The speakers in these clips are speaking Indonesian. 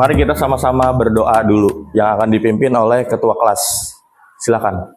Mari kita sama-sama berdoa dulu yang akan dipimpin oleh ketua kelas. Silakan.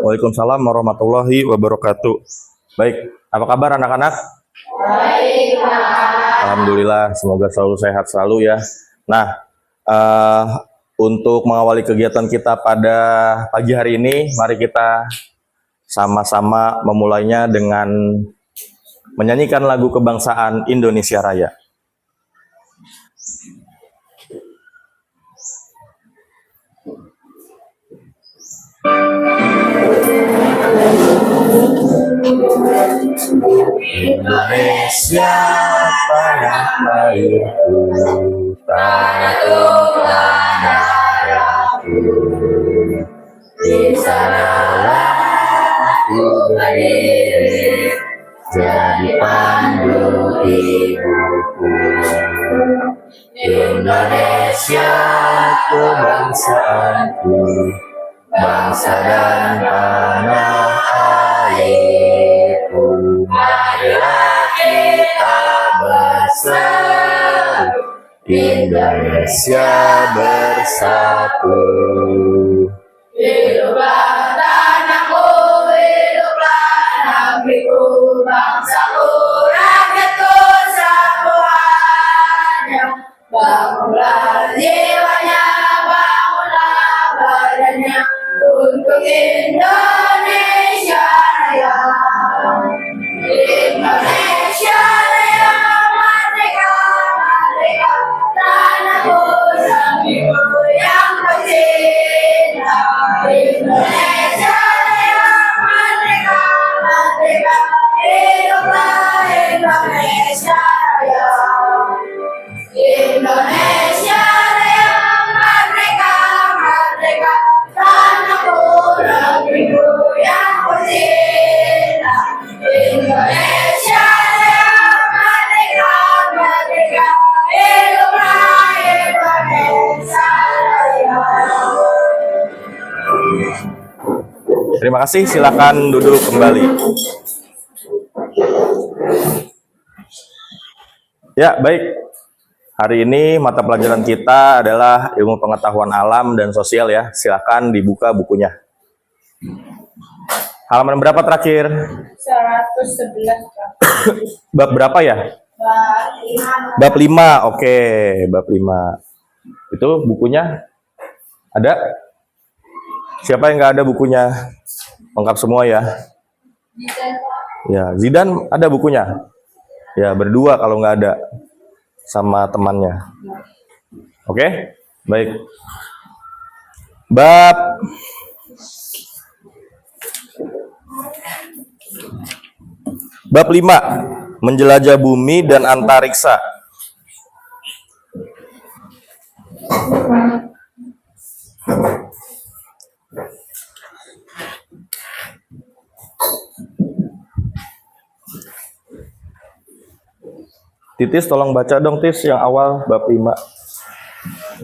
Waalaikumsalam warahmatullahi wabarakatuh. Baik, apa kabar anak-anak? Baik, Pak. Alhamdulillah, semoga selalu sehat selalu ya. Nah, untuk mengawali kegiatan kita pada pagi hari ini, mari kita sama-sama memulainya dengan menyanyikan lagu kebangsaan Indonesia Raya. Indonesia tanah airku, tanah tumpah darahku. Di sanalah aku berdiri, jadi pandu ibuku. Indonesia kebangsaanku, bangsa dan tanah airku. Marilah kita bersatu, Indonesia bersatu. Hiduplah tanahku, hiduplah negeriku, bangsaku, rakyatku semuanya. Bangunlah jiwanya, bangunlah badannya untuk Indonesia Raya. Indonesia Raya, merdeka, merdeka, tanahku, negeriku yang tercinta. Indonesia Raya, merdeka, merdeka, hiduplah Indonesia Raya. Indonesia Raya, merdeka, merdeka, tanahku, negeriku yang tercinta. Indonesia Raya, merdeka, merdeka, hiduplah Indonesia Raya. Terima kasih, silakan duduk kembali. Ya, baik. Hari ini mata pelajaran kita adalah ilmu pengetahuan alam dan sosial ya. Silakan dibuka bukunya. Halaman berapa terakhir? 111. Bab berapa ya? Bab 5. Oke, bab 5. Itu bukunya ada? Siapa yang nggak ada bukunya? Lengkap semua ya? Ya, Zidan ada bukunya? Ya, berdua kalau nggak ada. Sama temannya. Oke? Baik. Bab Bab 5, menjelajah bumi dan antariksa. Titis tolong baca dong Tis yang awal bab 5.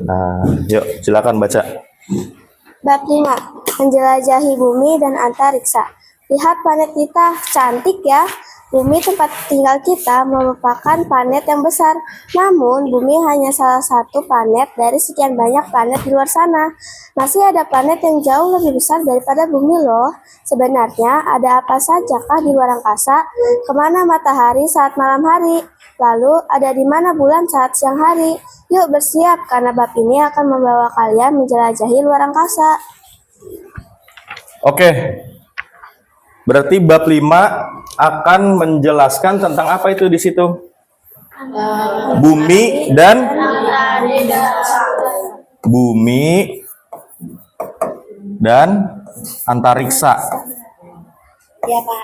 Nah, yuk silakan baca. Bab 5. Menjelajahi bumi dan antariksa. Lihat planet kita, cantik ya. Bumi tempat tinggal kita merupakan planet yang besar. Namun, bumi hanya salah satu planet dari sekian banyak planet di luar sana. Masih ada planet yang jauh lebih besar daripada bumi loh. Sebenarnya, ada apa sajakah di luar angkasa? Kemana matahari saat malam hari? Lalu, ada di mana bulan saat siang hari? Yuk bersiap, karena bab ini akan membawa kalian menjelajahi luar angkasa. Oke. Berarti bab 5 akan menjelaskan tentang apa itu di situ? Bumi dan antariksa. Ya, Pak.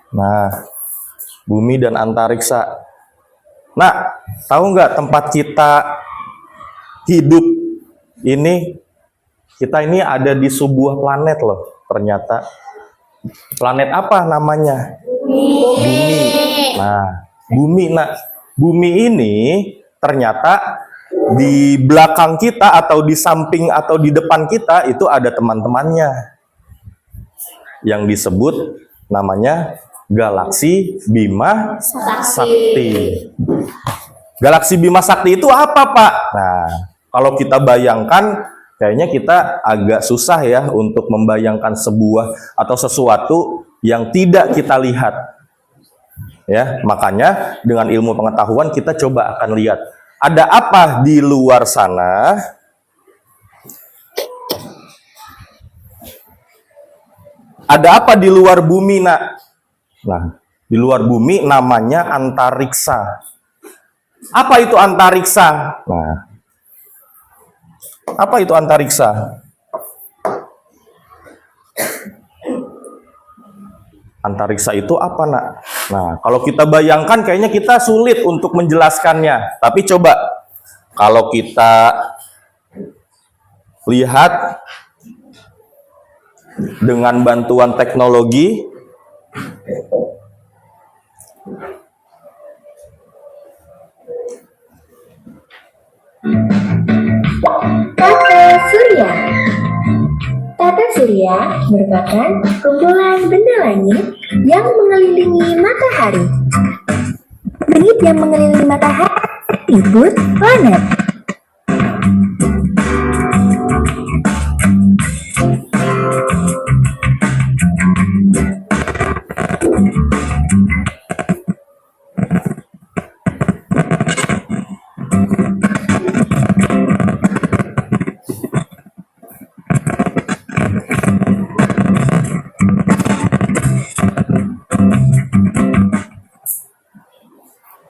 Nah, bumi dan antariksa. Nah, tahu nggak tempat kita hidup ini? Kita ini ada di sebuah planet loh, ternyata. Planet apa namanya? Bumi. Nah, bumi ini ternyata di belakang kita atau di samping atau di depan kita itu ada teman-temannya. Yang disebut namanya Galaksi Bima Sakti. Galaksi Bima Sakti itu apa, Pak? Nah, kalau kita bayangkan, kayaknya kita agak susah ya untuk membayangkan sebuah atau sesuatu yang tidak kita lihat. Ya, makanya dengan ilmu pengetahuan kita coba akan lihat ada apa di luar sana. Ada apa di luar bumi, Nak? Nah, di luar bumi namanya antariksa. Apa itu antariksa? Nah, apa itu antariksa? Antariksa itu apa, Nak? Nah, kalau kita bayangkan kayaknya kita sulit untuk menjelaskannya. Tapi coba, kalau kita lihat dengan bantuan teknologi, Tata Surya. Tata Surya merupakan kumpulan benda langit yang mengelilingi matahari. Langit yang mengelilingi matahari disebut planet.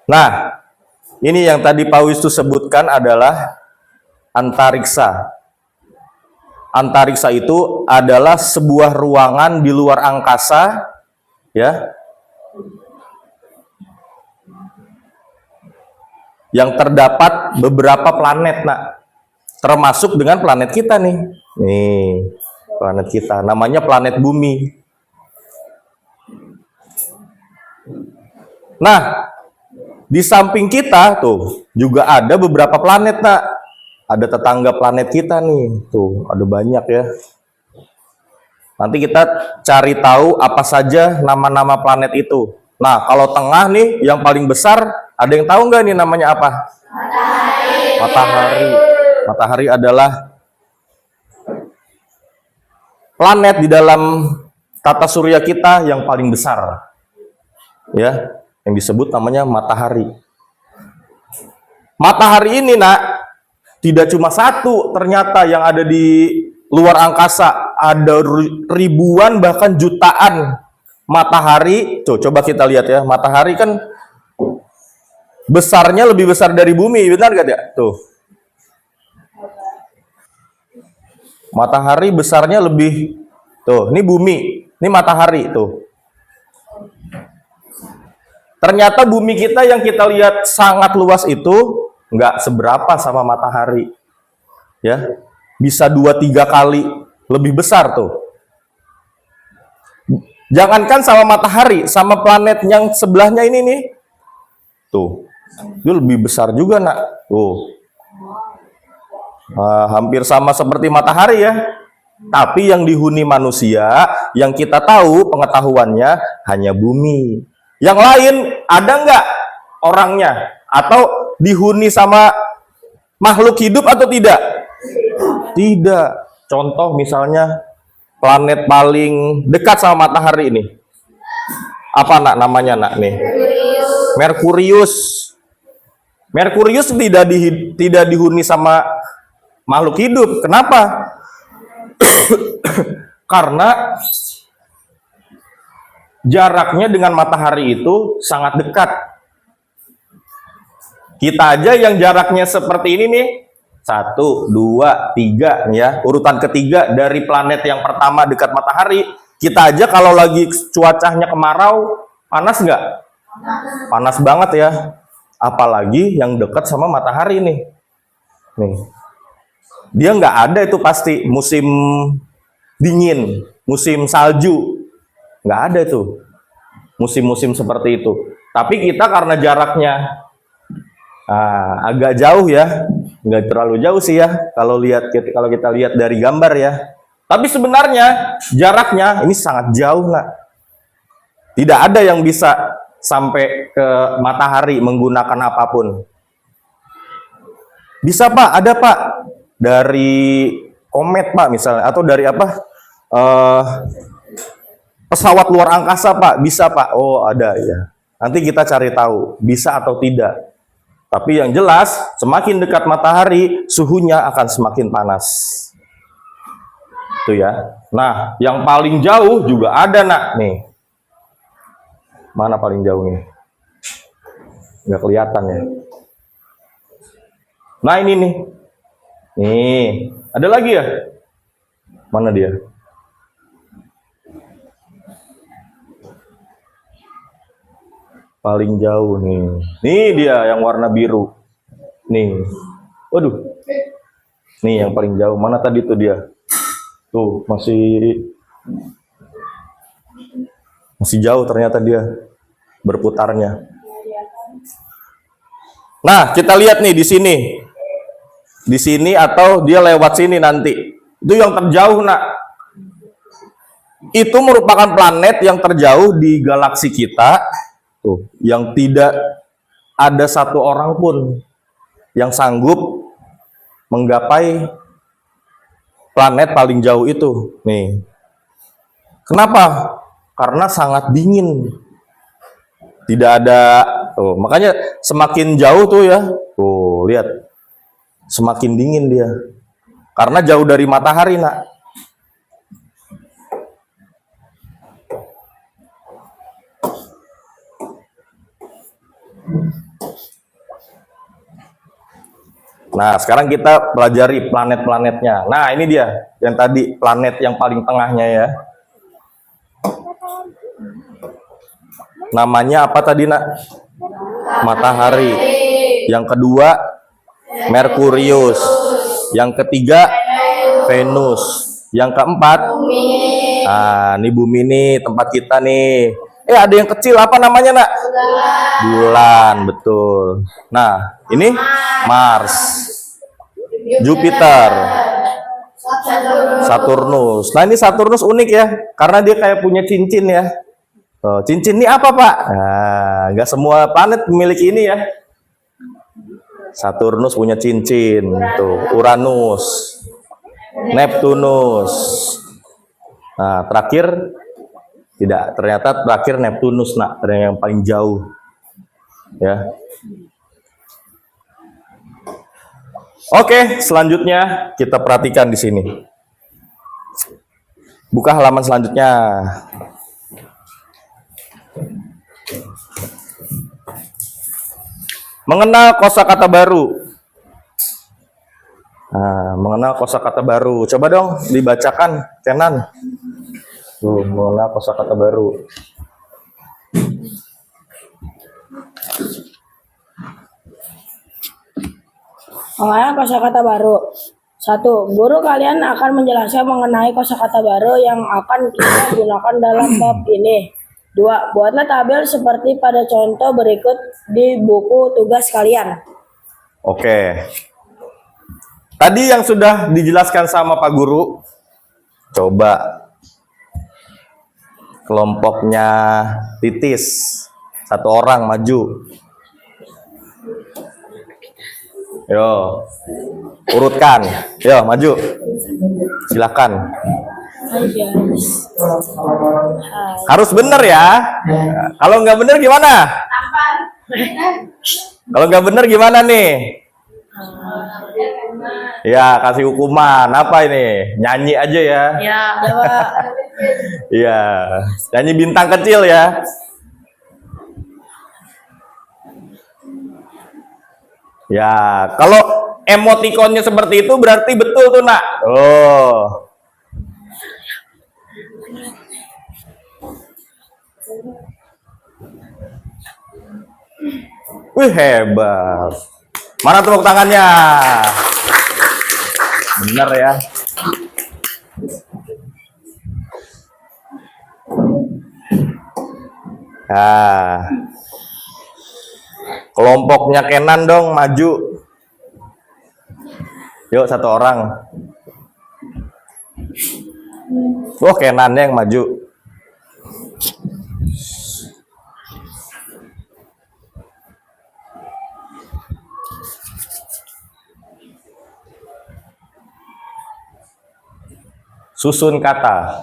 nah, ini yang tadi Pak Wisnu sebutkan adalah antariksa. Antariksa itu adalah sebuah ruangan di luar angkasa, ya, yang terdapat beberapa planet, Nak, termasuk dengan planet kita nih. Nih, planet kita, namanya planet Bumi. Nah, di samping kita tuh juga ada beberapa planet, Nak. Ada tetangga planet kita nih, tuh ada banyak ya. Nanti kita cari tahu apa saja nama-nama planet itu. Nah, kalau tengah nih yang paling besar, ada yang tahu nggak nih namanya apa? Matahari. Matahari adalah planet di dalam tata surya kita yang paling besar. Ya, yang disebut namanya matahari. Matahari ini, Nak, tidak cuma satu ternyata yang ada di luar angkasa. Ada ribuan bahkan jutaan matahari. Tuh, coba kita lihat ya. Matahari kan besarnya lebih besar dari bumi, benar gak ya? Tuh. Matahari besarnya lebih. Tuh, ini bumi, ini matahari tuh. Ternyata bumi kita yang kita lihat sangat luas itu nggak seberapa sama matahari, ya, bisa 2-3 kali lebih besar tuh. Jangankan sama matahari, sama planet yang sebelahnya ini nih. Tuh. Itu lebih besar juga, Nak. Tuh. Hampir sama seperti matahari ya. Tapi yang dihuni manusia, yang kita tahu pengetahuannya hanya bumi. Yang lain ada nggak orangnya? Atau dihuni sama makhluk hidup atau tidak? Tidak. Contoh misalnya planet paling dekat sama matahari ini. Apa Nak namanya Nak nih? Merkurius. Merkurius tidak dihuni sama makhluk hidup. Kenapa? Karena jaraknya dengan matahari itu sangat dekat. Kita aja yang jaraknya seperti ini nih, 1, 2, 3 nih ya, urutan ketiga dari planet yang pertama dekat matahari. Kita aja kalau lagi cuacanya kemarau, panas nggak? Panas banget ya. Apalagi yang dekat sama matahari nih. Nih. Dia nggak ada itu pasti musim dingin, musim salju. Nggak ada itu. Musim-musim seperti itu. Tapi kita karena jaraknya agak jauh ya. Nggak terlalu jauh sih ya. Kalau kita lihat dari gambar ya. Tapi sebenarnya jaraknya ini sangat jauh, Nak. Tidak ada yang bisa sampai ke matahari menggunakan apapun. Bisa Pak, ada Pak. Dari komet Pak misalnya, atau dari apa? Pesawat luar angkasa Pak, bisa Pak. Oh ada ya. Nanti kita cari tahu, bisa atau tidak. Tapi yang jelas, semakin dekat matahari, suhunya akan semakin panas. Itu ya. Nah, yang paling jauh juga ada Nak nih. Mana paling jauh nih? Nggak kelihatan ya. Nah ini nih. Nih, ada lagi ya? Mana dia? Paling jauh nih. Nih dia yang warna biru. Nih. Waduh. Nih yang paling jauh. Mana tadi tuh dia? Tuh, masih jauh ternyata dia berputarnya. Nah, kita lihat nih di sini. Di sini atau dia lewat sini nanti. Itu yang terjauh, Nak. Itu merupakan planet yang terjauh di galaksi kita. Tuh, yang tidak ada satu orang pun yang sanggup menggapai planet paling jauh itu. Nih. Kenapa? Karena sangat dingin. Tidak ada, tuh, makanya semakin jauh tuh ya. Tuh, lihat. Semakin dingin dia. Karena jauh dari matahari, Nak. Nah, sekarang kita pelajari planet-planetnya. Nah, ini dia yang tadi planet yang paling tengahnya ya. Namanya apa tadi, Nak? Matahari. Yang kedua Merkurius. Yang ketiga Venus. Yang keempat ini bumi nih, tempat kita nih. Ada yang kecil, apa namanya Nak? Bulan, betul. Nah, ini Mars, Jupiter, Saturnus. Nah, ini Saturnus unik ya, karena dia kayak punya cincin ya. Cincin ini apa Pak? Nah, nggak semua planet memiliki ini ya. Saturnus punya cincin, tuh. Uranus, Neptunus. Nah, terakhir tidak, ternyata terakhir Neptunus, Nak, yang paling jauh. Ya. Oke, selanjutnya kita perhatikan di sini. Buka halaman selanjutnya. Mengenal kosakata baru. Nah, mengenal kosakata baru. Coba dong dibacakan, Kenan. Tuh, mengenal kosakata baru. Mengenal kosakata baru. 1. Guru kalian akan menjelaskan mengenai kosakata baru yang akan kita gunakan dalam bab ini. 2. Buatlah tabel seperti pada contoh berikut di buku tugas kalian. Oke. Tadi yang sudah dijelaskan sama Pak Guru, coba kelompoknya Titis. 1 orang maju. Yo, urutkan. Yo, maju. Silakan. Hai guys. Harus bener ya. Kalau nggak bener gimana? Kalau nggak bener gimana nih? Ya, kasih hukuman. Apa ini? Nyanyi aja ya. Ya, Pak. Iya. Nyanyi bintang kecil ya. Ya, kalau emotikonnya seperti itu berarti betul tuh, Nak. Oh. Wih, hebat. Mana tepuk tangannya? Bener ya. Nah. Kelompoknya Kenan dong, maju. Yuk, 1 orang. Oh, Kenannya yang maju. Susun kata.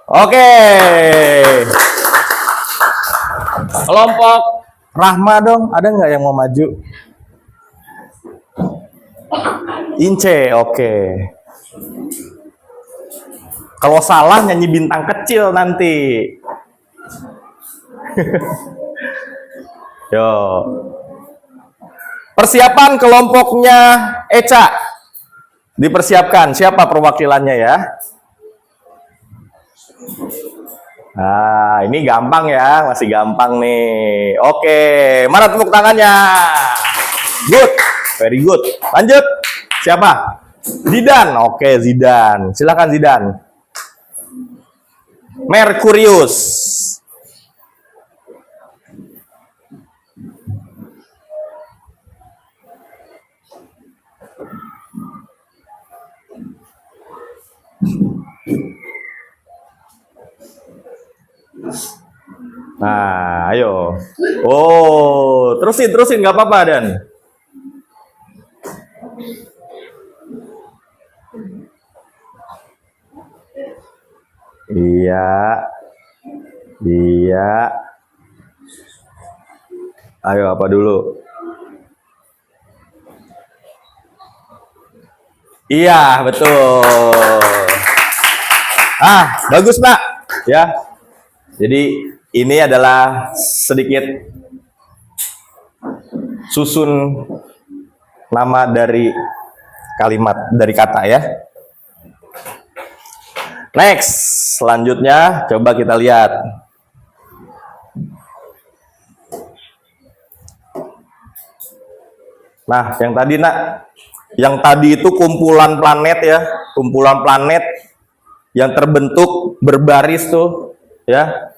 Oke. Kelompok Rahma dong, ada nggak yang mau maju? Ince, oke. Kalau salah nyanyi bintang kecil nanti. Yo. Persiapan kelompoknya Eca. Dipersiapkan. Siapa perwakilannya ya? Nah, ini gampang ya, masih gampang nih. Oke, mana tepuk tangannya? Good, very good. Lanjut. Siapa? Zidan. Oke, Zidan. Silakan Zidan. Merkurius. Nah, ayo. Oh, terusin, nggak apa-apa Dan. Iya, iya. Ayo apa dulu? Iya, betul. Bagus Nak. Ya. Jadi ini adalah sedikit susun nama dari kalimat, dari kata ya. Next, selanjutnya coba kita lihat. Nah, yang tadi Nak, yang tadi itu kumpulan planet ya, kumpulan planet yang terbentuk berbaris tuh ya.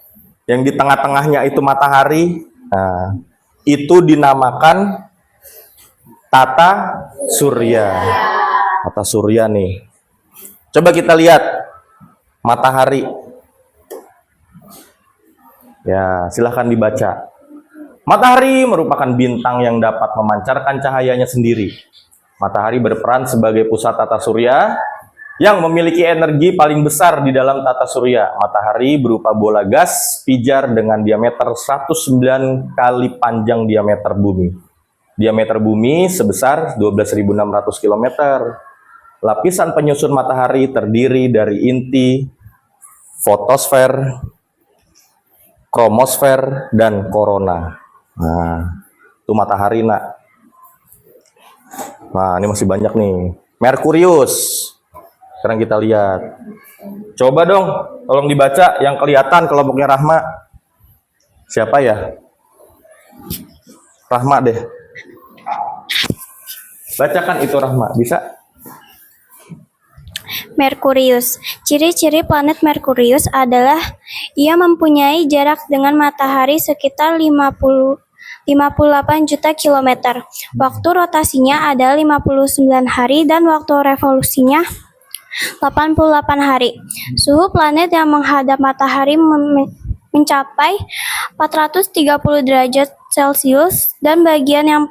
Yang di tengah-tengahnya itu matahari. Nah, itu dinamakan tata surya. Tata surya nih. Coba kita lihat matahari. Ya, silahkan dibaca. Matahari merupakan bintang yang dapat memancarkan cahayanya sendiri. Matahari berperan sebagai pusat tata surya yang memiliki energi paling besar di dalam tata surya. Matahari berupa bola gas pijar dengan diameter 109 kali panjang diameter bumi. Diameter bumi sebesar 12.600 km. Lapisan penyusun matahari terdiri dari inti, fotosfer, kromosfer, dan korona. Nah, itu matahari Nak. Nah, ini masih banyak nih. Merkurius. Sekarang kita lihat. Coba dong, tolong dibaca yang kelihatan kelompoknya Rahma. Siapa ya? Rahma deh. Bacakan itu Rahma, bisa? Merkurius. Ciri-ciri planet Merkurius adalah ia mempunyai jarak dengan matahari sekitar 58 juta kilometer. Waktu rotasinya adalah 59 hari dan waktu revolusinya 88 hari. Suhu planet yang menghadap matahari mencapai 430 derajat Celcius dan bagian yang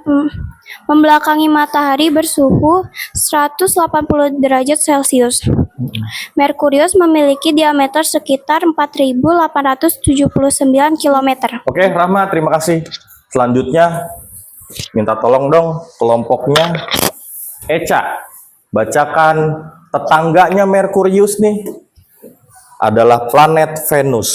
membelakangi matahari bersuhu 180 derajat Celcius. Merkurius memiliki diameter sekitar 4.879 km. Oke, Rahma, terima kasih. Selanjutnya, minta tolong dong kelompoknya Eca. Bacakan tetangganya Merkurius nih. Adalah planet Venus.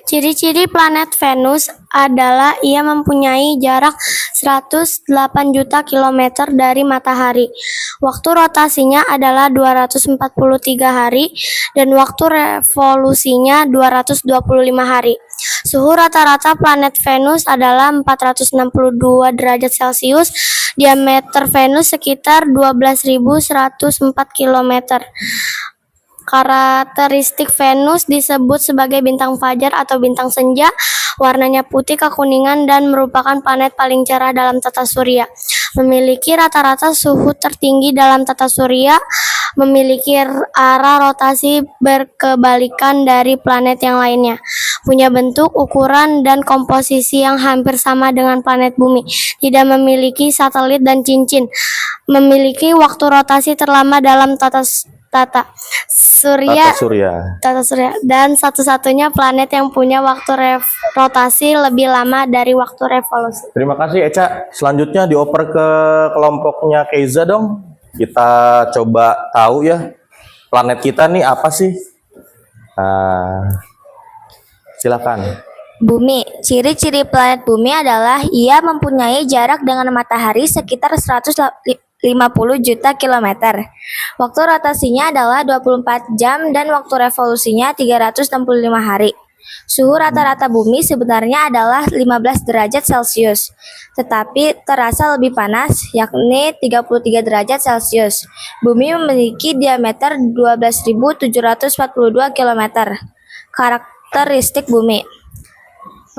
Ciri-ciri planet Venus adalah ia mempunyai jarak 108 juta kilometer dari matahari. Waktu rotasinya adalah 243 hari dan waktu revolusinya 225 hari. Suhu rata-rata planet Venus adalah 462 derajat Celcius. Diameter Venus sekitar 12.104 km. Karakteristik Venus disebut sebagai bintang fajar atau bintang senja. Warnanya putih kekuningan dan merupakan planet paling cerah dalam tata surya. Memiliki rata-rata suhu tertinggi dalam tata surya. Memiliki arah rotasi berkebalikan dari planet yang lainnya. Punya bentuk, ukuran, dan komposisi yang hampir sama dengan planet bumi. Tidak memiliki satelit dan cincin. Memiliki waktu rotasi terlama dalam tata surya dan satu-satunya planet yang punya waktu rotasi lebih lama dari waktu revolusi. Terima kasih Eca. Selanjutnya dioper ke kelompoknya Keiza dong. Kita coba tahu ya planet kita nih apa sih? Silakan. Bumi. Ciri-ciri planet Bumi adalah ia mempunyai jarak dengan matahari sekitar 150 juta kilometer. Waktu rotasinya adalah 24 jam dan waktu revolusinya 365 hari. Suhu rata-rata bumi sebenarnya adalah 15 derajat Celcius, tetapi terasa lebih panas, yakni 33 derajat Celcius. Bumi memiliki diameter 12.742 km. Karakteristik bumi: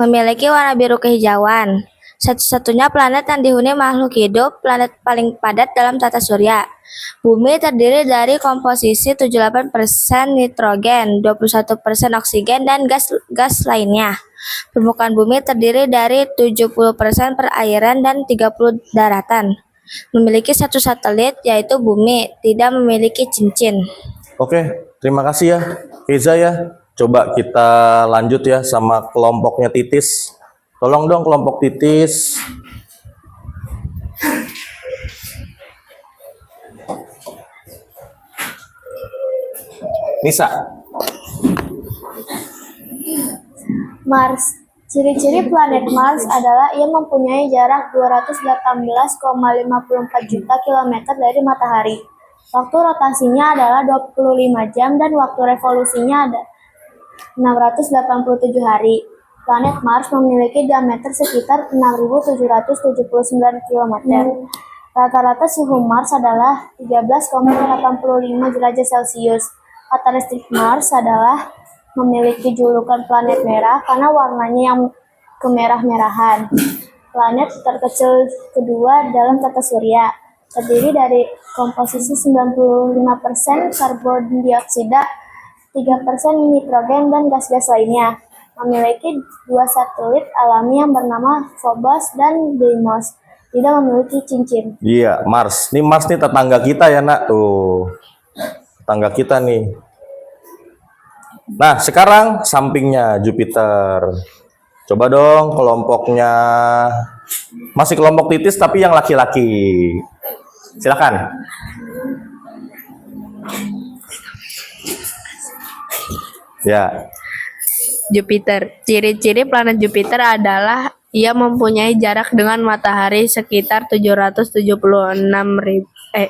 memiliki warna biru kehijauan. Satu-satunya planet yang dihuni makhluk hidup, planet paling padat dalam tata surya. Bumi terdiri dari komposisi 78% nitrogen, 21% oksigen, dan gas lainnya. Permukaan bumi terdiri dari 70% perairan dan 30 daratan. Memiliki satu satelit, yaitu bumi, tidak memiliki cincin. Oke, terima kasih ya Keiza ya. Coba kita lanjut ya sama kelompoknya Titis. Tolong dong kelompok Titis. Nisa. Mars. Ciri-ciri planet Mars adalah ia mempunyai jarak 218,54 juta kilometer dari matahari. Waktu rotasinya adalah 25 jam dan waktu revolusinya ada 687 hari. Planet Mars memiliki diameter sekitar 6.779 km. Rata-rata suhu Mars adalah 13,85 derajat Celcius. Karakteristik Mars adalah memiliki julukan planet merah karena warnanya yang kemerah-merahan. Planet terkecil kedua dalam tata surya. Terdiri dari komposisi 95% karbon dioksida, 3% nitrogen, dan gas-gas lainnya. Memiliki dua satelit alami yang bernama Phobos dan Deimos. Tidak memiliki cincin. Iya, Mars. Ini Mars nih tetangga kita ya, Nak. Tuh. Tetangga kita nih. Nah, sekarang sampingnya Jupiter. Coba dong kelompoknya. Masih kelompok Titis tapi yang laki-laki. Silakan. Ya. Jupiter. Ciri-ciri planet Jupiter adalah ia mempunyai jarak dengan matahari sekitar 776,43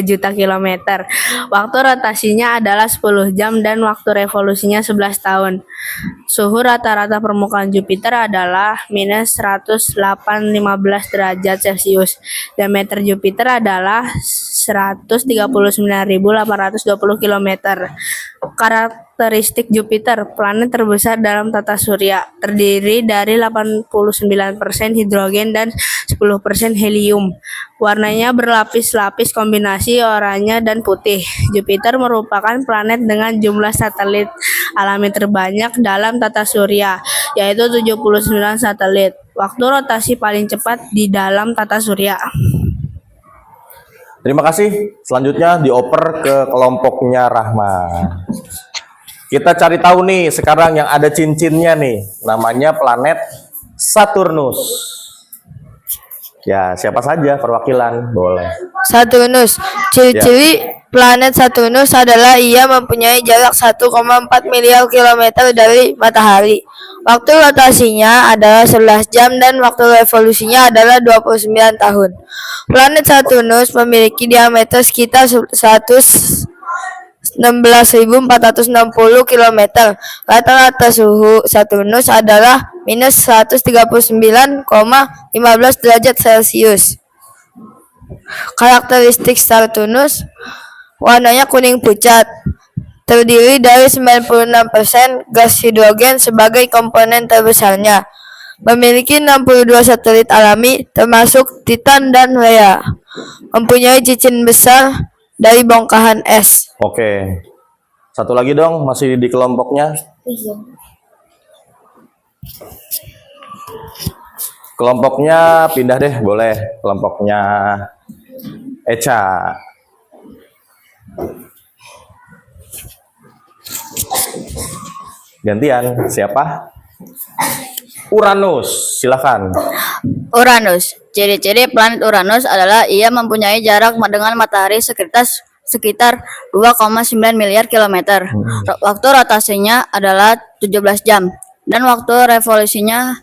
juta kilometer. Waktu rotasinya adalah 10 jam dan waktu revolusinya 11 tahun. Suhu rata-rata permukaan Jupiter adalah minus 108,15 derajat Celcius. Diameter Jupiter adalah 139.820 kilometer. Karakteristik Jupiter, planet terbesar dalam tata surya, terdiri dari 89% hidrogen dan 10% helium. Warnanya berlapis-lapis kombinasi oranye dan putih. Jupiter merupakan planet dengan jumlah satelit alami terbanyak dalam tata surya, yaitu 79 satelit. Waktu rotasi paling cepat di dalam tata surya. Terima kasih. Selanjutnya dioper ke kelompoknya Rahma. Kita cari tahu nih sekarang yang ada cincinnya nih. Namanya planet Saturnus. Ya, siapa saja perwakilan? Boleh. Saturnus. Ciri-ciri planet Saturnus adalah ia mempunyai jarak 1,4 miliar kilometer dari matahari. Waktu rotasinya adalah 11 jam dan waktu revolusinya adalah 29 tahun. Planet Saturnus memiliki diameter sekitar 16.460 km. Rata-rata suhu Saturnus adalah minus 139,15 derajat Celcius. Karakteristik Saturnus, warnanya kuning pucat, terdiri dari 96% gas hidrogen sebagai komponen terbesarnya. Memiliki 62 satelit alami termasuk Titan dan Rhea. Mempunyai cincin besar dari bongkahan es. Oke. Satu lagi dong, masih di kelompoknya. Kelompoknya pindah deh, boleh. Kelompoknya Echa. Gantian, siapa? Uranus, silakan. Uranus. Ciri-ciri planet Uranus adalah ia mempunyai jarak dengan matahari sekitar 2,9 miliar kilometer. Waktu rotasinya adalah 17 jam dan waktu revolusinya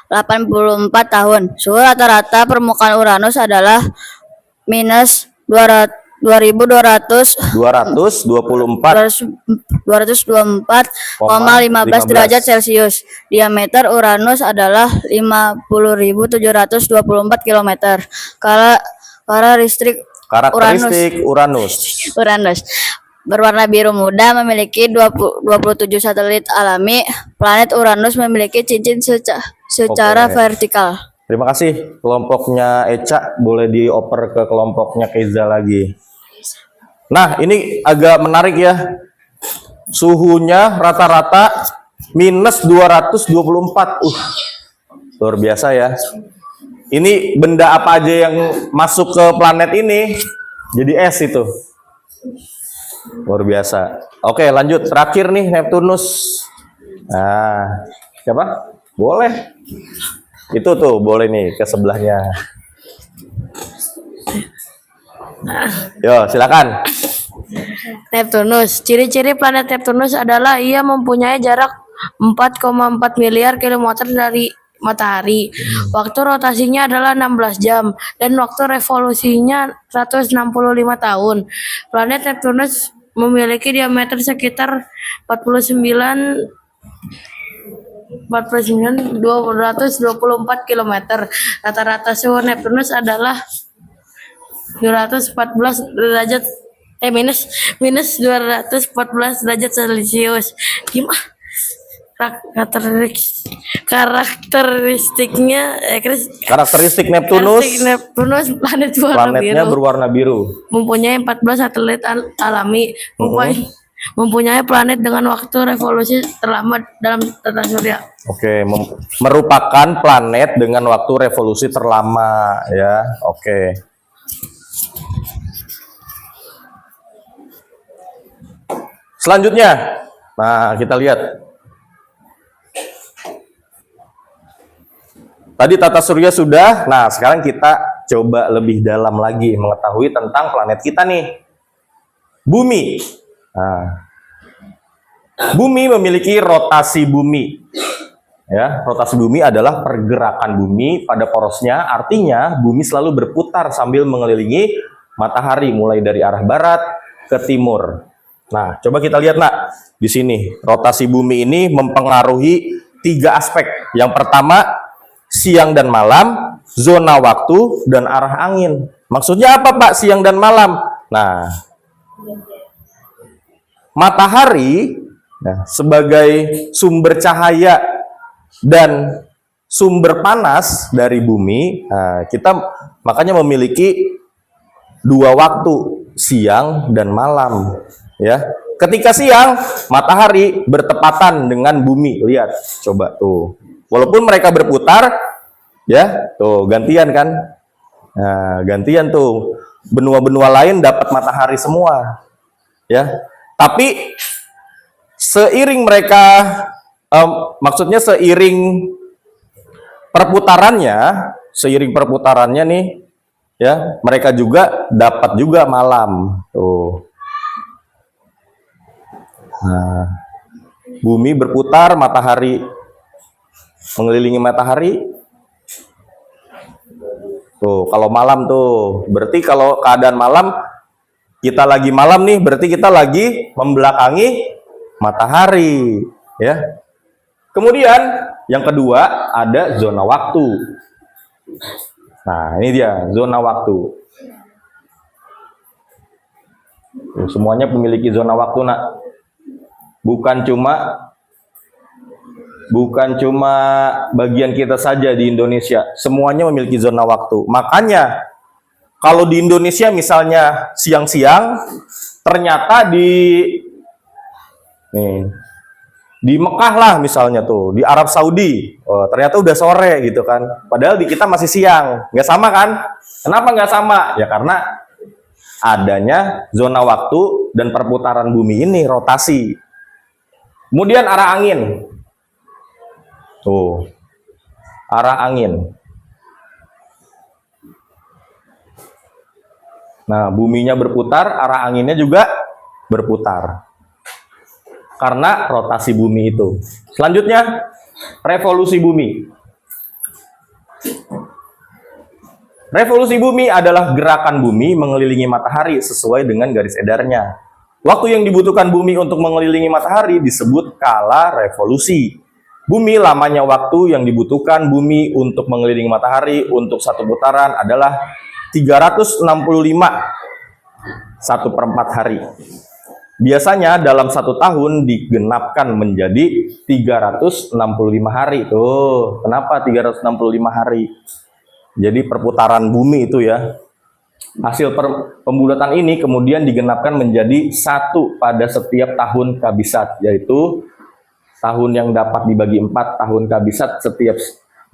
84 tahun. Suhu rata-rata permukaan Uranus adalah minus 224,15 derajat Celcius. Diameter Uranus adalah 50.724 km. Karakteristik Uranus. Berwarna biru muda, memiliki 27 satelit alami. Planet Uranus memiliki cincin secara vertikal. Terima kasih. Kelompoknya Eca boleh dioper ke kelompoknya Keza lagi. Nah, ini agak menarik ya. Suhunya rata-rata minus 224. Luar biasa ya. Ini benda apa aja yang masuk ke planet ini jadi es itu. Luar biasa. Oke, lanjut. Terakhir nih Neptunus. Nah, siapa? Boleh. Itu tuh boleh nih ke sebelahnya. Yo, silakan. Neptunus. Ciri-ciri planet Neptunus adalah ia mempunyai jarak 4,4 miliar kilometer dari matahari. Waktu rotasinya adalah 16 jam dan waktu revolusinya 165 tahun. Planet Neptunus memiliki diameter sekitar 224 km. Rata-rata suhu Neptunus adalah 214 derajat minus 214 derajat Celcius. Gimana? Karakteristik Neptunus. Planet Planetnya berwarna biru. Mempunyai 14 satelit alami. Mempunyai planet dengan waktu revolusi terlama dalam tata surya. Oke, merupakan planet dengan waktu revolusi terlama ya. Oke. Selanjutnya, nah kita lihat. Tadi tata surya sudah, nah sekarang kita coba lebih dalam lagi mengetahui tentang planet kita nih, Bumi. Nah, Bumi memiliki rotasi bumi. Ya, rotasi bumi adalah pergerakan bumi pada porosnya, artinya bumi selalu berputar sambil mengelilingi matahari mulai dari arah barat ke timur. Nah, coba kita lihat nak, di sini rotasi bumi ini mempengaruhi 3 aspek. Yang pertama, siang dan malam, zona waktu, dan arah angin. Maksudnya apa Pak, siang dan malam? Nah, matahari sebagai sumber cahaya dan sumber panas dari bumi, kita makanya memiliki 2 waktu, siang dan malam. Ya, ketika siang matahari bertepatan dengan bumi. Lihat, coba tuh. Walaupun mereka berputar, ya, tuh gantian kan? Nah, gantian tuh. Benua-benua lain dapat matahari semua. Ya, tapi seiring mereka maksudnya seiring perputarannya nih, ya, mereka juga dapat juga malam. Tuh. Nah, bumi berputar, matahari mengelilingi matahari. Tuh, kalau malam tuh, berarti kalau keadaan malam, kita lagi malam nih, berarti kita lagi membelakangi matahari, ya. Kemudian yang kedua ada zona waktu. Nah, ini dia zona waktu. Tuh, semuanya memiliki zona waktu, nak. Bukan cuma bagian kita saja di Indonesia, semuanya memiliki zona waktu. Makanya kalau di Indonesia misalnya siang-siang, ternyata di Mekah lah misalnya tuh, di Arab Saudi, ternyata udah sore gitu kan. Padahal di kita masih siang, nggak sama kan? Kenapa nggak sama? Ya karena adanya zona waktu dan perputaran bumi ini rotasi. Kemudian arah angin. Tuh, arah angin. Nah, buminya berputar, arah anginnya juga berputar. Karena rotasi bumi itu. Selanjutnya, revolusi bumi. Revolusi bumi adalah gerakan bumi mengelilingi matahari sesuai dengan garis edarnya. Waktu yang dibutuhkan bumi untuk mengelilingi matahari disebut kala revolusi. Bumi lamanya waktu yang dibutuhkan bumi untuk mengelilingi matahari untuk satu putaran adalah 365 1/4 hari. Biasanya dalam 1 tahun digenapkan menjadi 365 hari. Tuh, kenapa 365 hari? Jadi perputaran bumi itu ya. Hasil pembulatan ini kemudian digenapkan menjadi 1 pada setiap tahun kabisat, yaitu tahun yang dapat dibagi 4 tahun kabisat setiap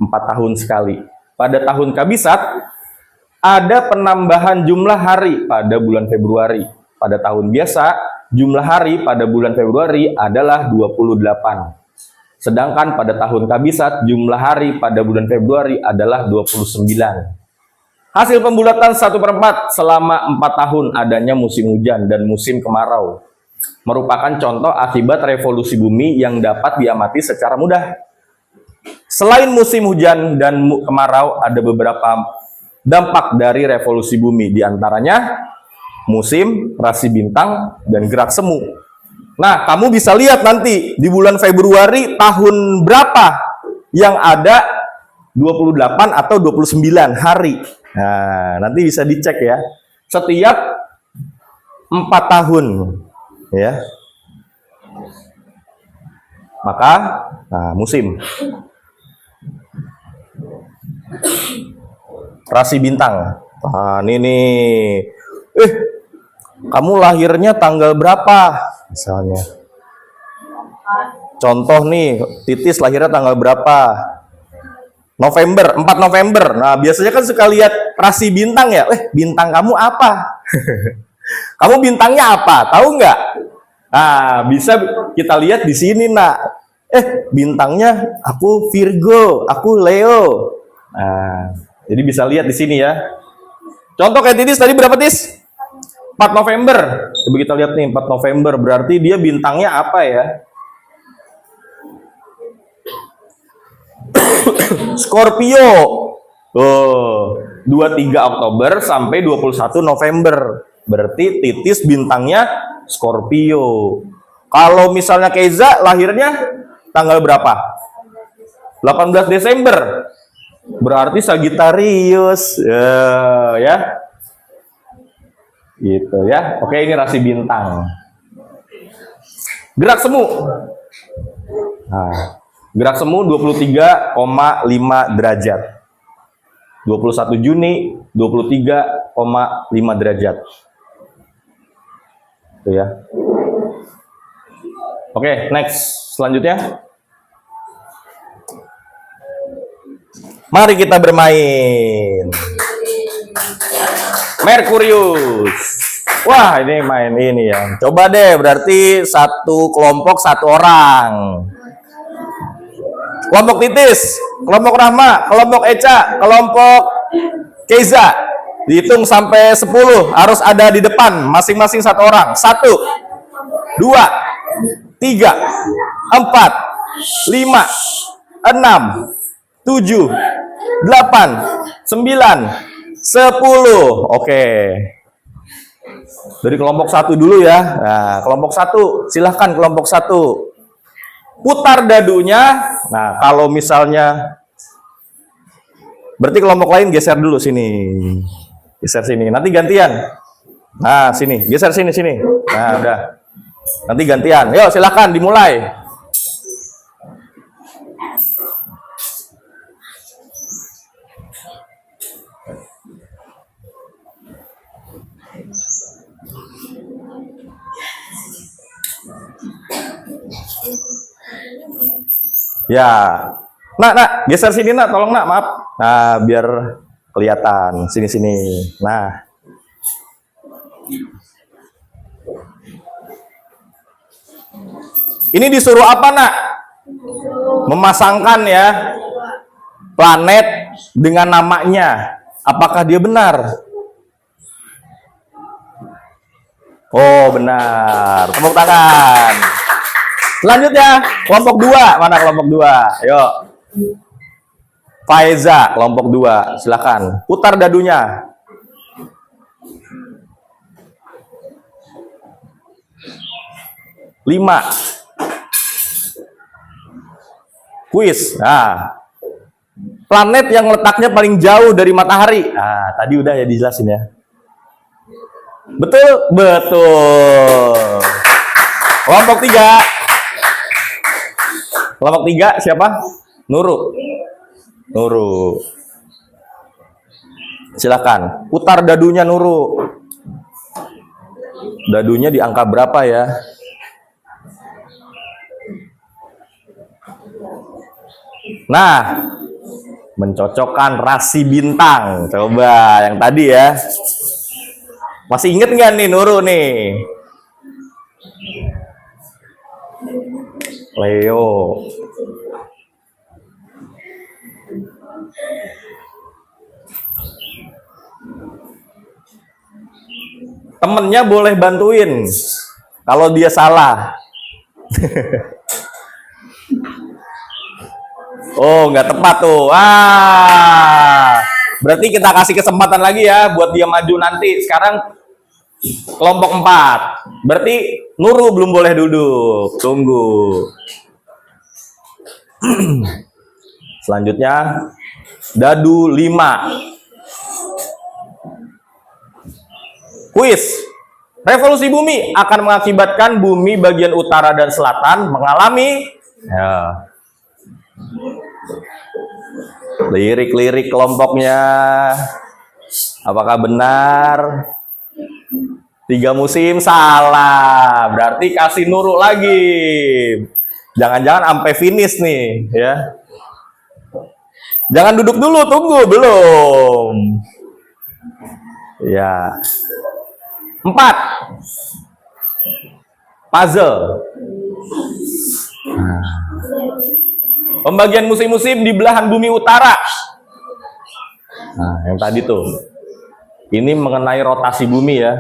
4 tahun sekali. Pada tahun kabisat ada penambahan jumlah hari pada bulan Februari. Pada tahun biasa jumlah hari pada bulan Februari adalah 28. Sedangkan pada tahun kabisat jumlah hari pada bulan Februari adalah 29. Hasil pembulatan 1/4 selama 4 tahun adanya musim hujan dan musim kemarau merupakan contoh akibat revolusi bumi yang dapat diamati secara mudah. Selain musim hujan dan kemarau, ada beberapa dampak dari revolusi bumi, diantaranya musim, rasi bintang, dan gerak semu. Nah, kamu bisa lihat nanti di bulan Februari tahun berapa yang ada 28 atau 29 hari. Nah, nanti bisa dicek ya. Setiap 4 tahun ya. Maka musim. Rasi bintang. Nah, ini nih. Kamu lahirnya tanggal berapa? Misalnya. Contoh nih, Titis lahirnya tanggal berapa? November, 4 November. Nah, biasanya kan suka lihat rasi bintang ya. Bintang kamu apa? Kamu bintangnya apa? Tahu nggak? Nah, bisa kita lihat di sini, nak. Bintangnya aku Virgo, aku Leo. Nah, jadi bisa lihat di sini ya. Contoh kayak Titis tadi berapa, Tis? 4 November. Coba kita lihat nih, 4 November. Berarti dia bintangnya apa ya? Scorpio. Tuh, 23 Oktober sampai 21 November. Berarti Titis bintangnya Scorpio. Kalau misalnya Keiza lahirnya tanggal berapa? 18 Desember. Berarti Sagittarius. Ya. Gitu ya. Oke, ini rasi bintang. Gerak semu. Nah, gerak semu 23,5 derajat. 21 Juni 23,5 derajat. Itu ya. Oke, next. Selanjutnya. Mari kita bermain. Merkurius. Wah, ini main ini ya. Coba deh, berarti satu kelompok satu orang. Kelompok Titis, kelompok Rahma, kelompok Eca, kelompok Keiza. Dihitung sampai 10, harus ada di depan masing-masing satu orang. 1, 2, 3, 4, 5, 6, 7, 8, 9, 10. Oke. Dari kelompok 1 dulu ya. Nah, kelompok 1, silahkan kelompok 1. Putar dadunya. Nah, kalau misalnya berarti kelompok lain geser dulu sini. Geser sini. Nanti gantian. Nah, sini. Geser sini. Nah, udah. Nanti gantian. Yuk, silahkan dimulai. Ya, nak, geser sini nak, tolong nak, maaf. Nah, biar kelihatan sini. Nah, ini disuruh apa nak? Memasangkan ya planet dengan namanya. Apakah dia benar? Oh, benar. Tepuk tangan. Selanjutnya, kelompok 2. Mana kelompok 2? Yuk. Faiza, kelompok 2. Silakan. Putar dadunya. Lima. Kuis. Nah, planet yang letaknya paling jauh dari matahari. Nah, tadi udah ya dijelasin ya. Betul. Kelompok 3. Kelompok 3 siapa? Nuru. Silakan. Putar dadunya Nuru. Dadunya di angka berapa ya? Nah, mencocokkan rasi bintang. Coba yang tadi ya. Masih inget nggak nih Nuru nih? Leo. Temennya boleh bantuin kalau dia salah. Oh, nggak tepat tuh. Berarti kita kasih kesempatan lagi ya buat dia maju nanti. Sekarang kelompok 4. Berarti Nuru belum boleh duduk. Tunggu. Selanjutnya dadu 5. Kuis. Revolusi bumi akan mengakibatkan bumi bagian utara dan selatan mengalami lirik kelompoknya. Apakah benar? 3 musim salah. Berarti kasih Nuru lagi. Jangan-jangan sampai finish nih, ya. Jangan duduk dulu, tunggu belum. Ya. 4. Puzzle. Pembagian musim-musim di belahan bumi utara. Nah, yang tadi tuh. Ini mengenai rotasi bumi ya.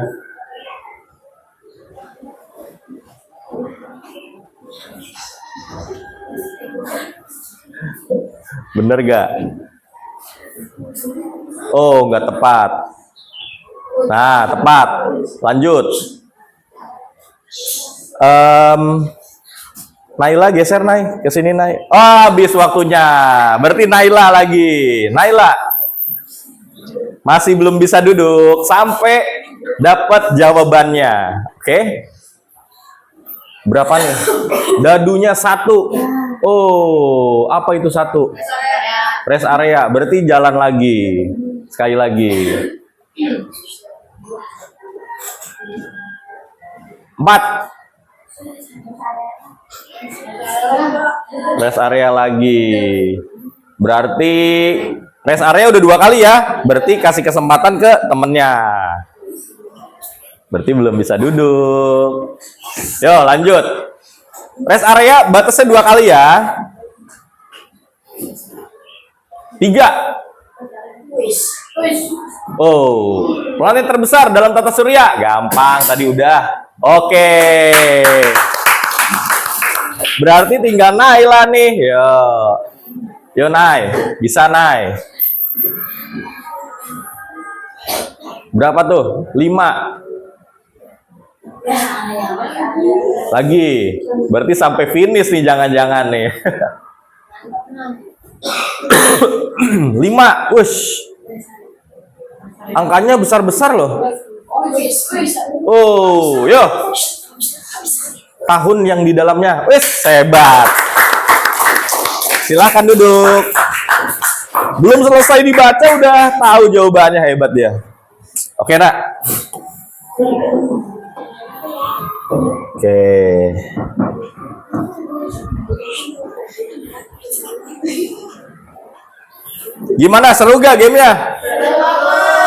Bener gak? Oh, nggak tepat. Nah, tepat. Lanjut. Naila geser, Nay. Ke sini, Nay. Oh, habis waktunya. Berarti Naila lagi. Naila. Masih belum bisa duduk sampai dapat jawabannya. Oke? Berapa nih? Dadunya 1. Oh, apa itu 1? Rest area. Berarti jalan lagi. Sekali lagi. 4. Rest area lagi. Berarti rest area udah 2 kali ya. Berarti kasih kesempatan ke temennya. Berarti belum bisa duduk. Yo, lanjut. Rest area batasnya 2 kali ya. 3. Oh, planet terbesar dalam tata surya. Gampang, tadi udah. Oke. Berarti tinggal Naila nih. Yo, Nay. Bisa, Nay. Berapa tuh? 5. Lagi. Berarti sampai finish nih, jangan-jangan nih. 5. Wush. Angkanya besar-besar loh. Oh, yo. Tahun yang di dalamnya. Wis, hebat. Silakan duduk. Belum selesai dibaca udah tahu jawabannya, hebat dia. Oke, Nak. Oke. Gimana, seru gak gamenya?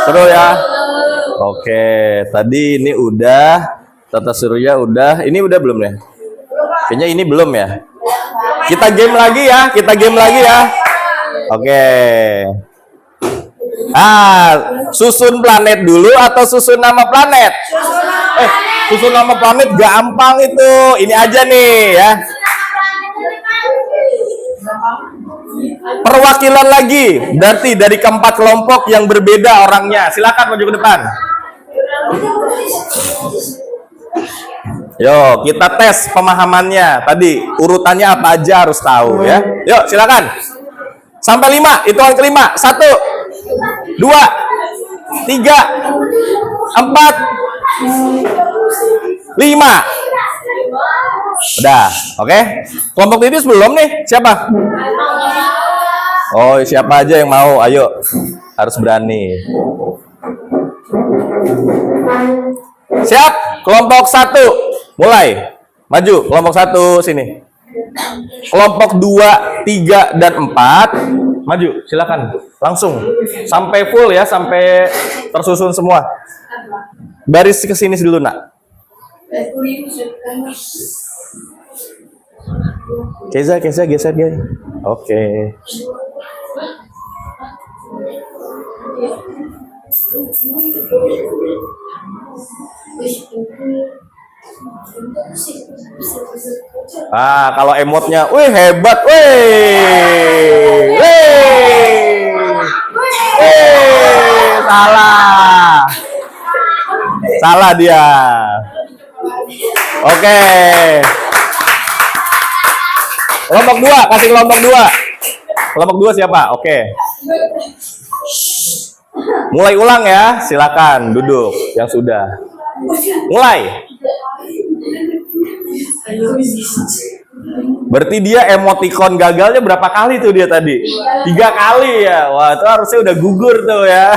Seru ya? Oke, tadi ini udah tata surya udah. Ini udah belum ya? Kayaknya ini belum ya. Kita game lagi ya. Oke. Susun planet dulu atau susun nama planet? Susun nama planet gampang itu. Ini aja nih ya. Perwakilan lagi. Berarti dari keempat kelompok yang berbeda orangnya. Silakan maju ke depan. Yo, kita tes pemahamannya. Tadi urutannya apa aja harus tahu ya. Yuk, silakan. Sampai 5, hitungan kelima. 1, 2, 3, 4, 5. Udah, oke? Kelompok titis belum nih? Siapa? Oh, siapa aja yang mau? Ayo, harus berani. Siap? Kelompok 1, mulai. Maju, kelompok 1 sini. Kelompok 2, 3, dan 4 maju, silakan. Langsung sampai full ya, sampai tersusun semua. Baris ke sini dulu, Nak. Keza geser guys. Oke. Kalau emotnya, wih hebat, wih, salah dia. Oke. Kelompok 2, kasih kelompok 2. Kelompok 2 siapa? Oke. Mulai ulang ya, silakan duduk yang sudah. Mulai. Berarti dia emoticon gagalnya berapa kali tuh dia tadi? 3 kali ya. Wah, itu harusnya udah gugur tuh ya.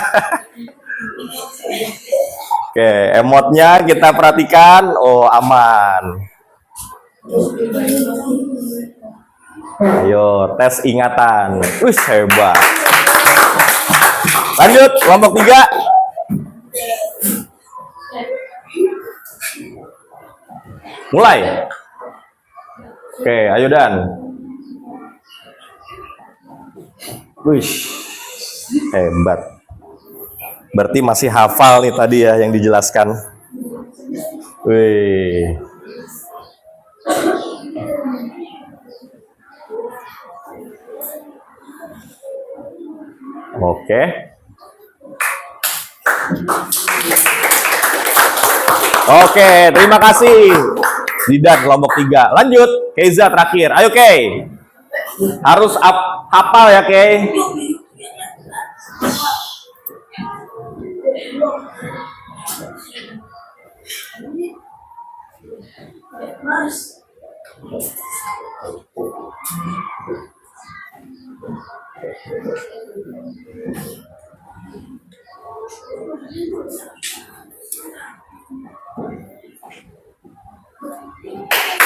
Oke, emotnya kita perhatikan. Oh, aman. Ayo, tes ingatan. Wih, hebat. Lanjut, kelompok 3. Mulai. Oke, ayo Dan. Wih, hebat. Berarti masih hafal nih tadi ya yang dijelaskan. Wih. Oke. Oke, terima kasih. Zidan kelompok 3. Lanjut, Keiza terakhir. Ayo Kei. Harus hafal ya Kei.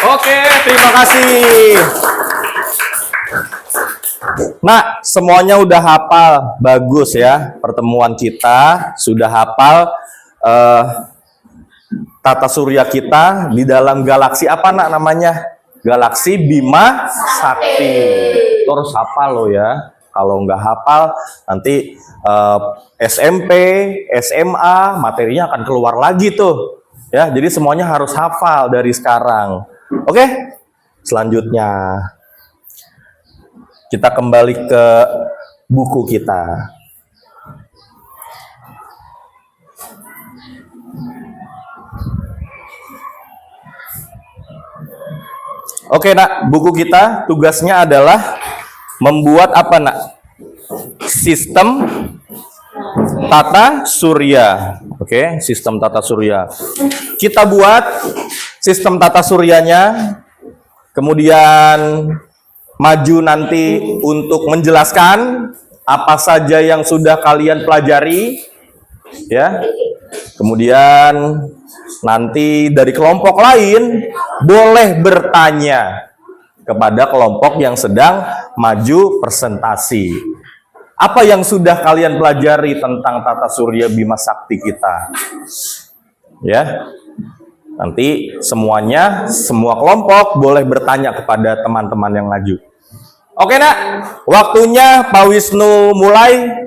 Oke, terima kasih. Nah, semuanya udah hafal, bagus ya. Pertemuan kita sudah hafal tata surya kita di dalam galaksi apa namanya? Galaksi Bima Sakti. Terus hafal lo ya. Kalau nggak hafal, nanti SMP, SMA materinya akan keluar lagi tuh. Ya, jadi semuanya harus hafal dari sekarang. Oke, selanjutnya kita kembali ke buku kita. Oke, nak, buku kita tugasnya adalah membuat apa, nak? Sistem tata surya. Oke, sistem tata surya. Kita buat sistem tata suryanya, kemudian maju nanti untuk menjelaskan apa saja yang sudah kalian pelajari, ya. Kemudian nanti dari kelompok lain boleh bertanya kepada kelompok yang sedang maju presentasi. Apa yang sudah kalian pelajari tentang tata surya Bima Sakti kita? Ya. Nanti semuanya, semua kelompok boleh bertanya kepada teman-teman yang maju. Oke, nak, waktunya Pak Wisnu mulai.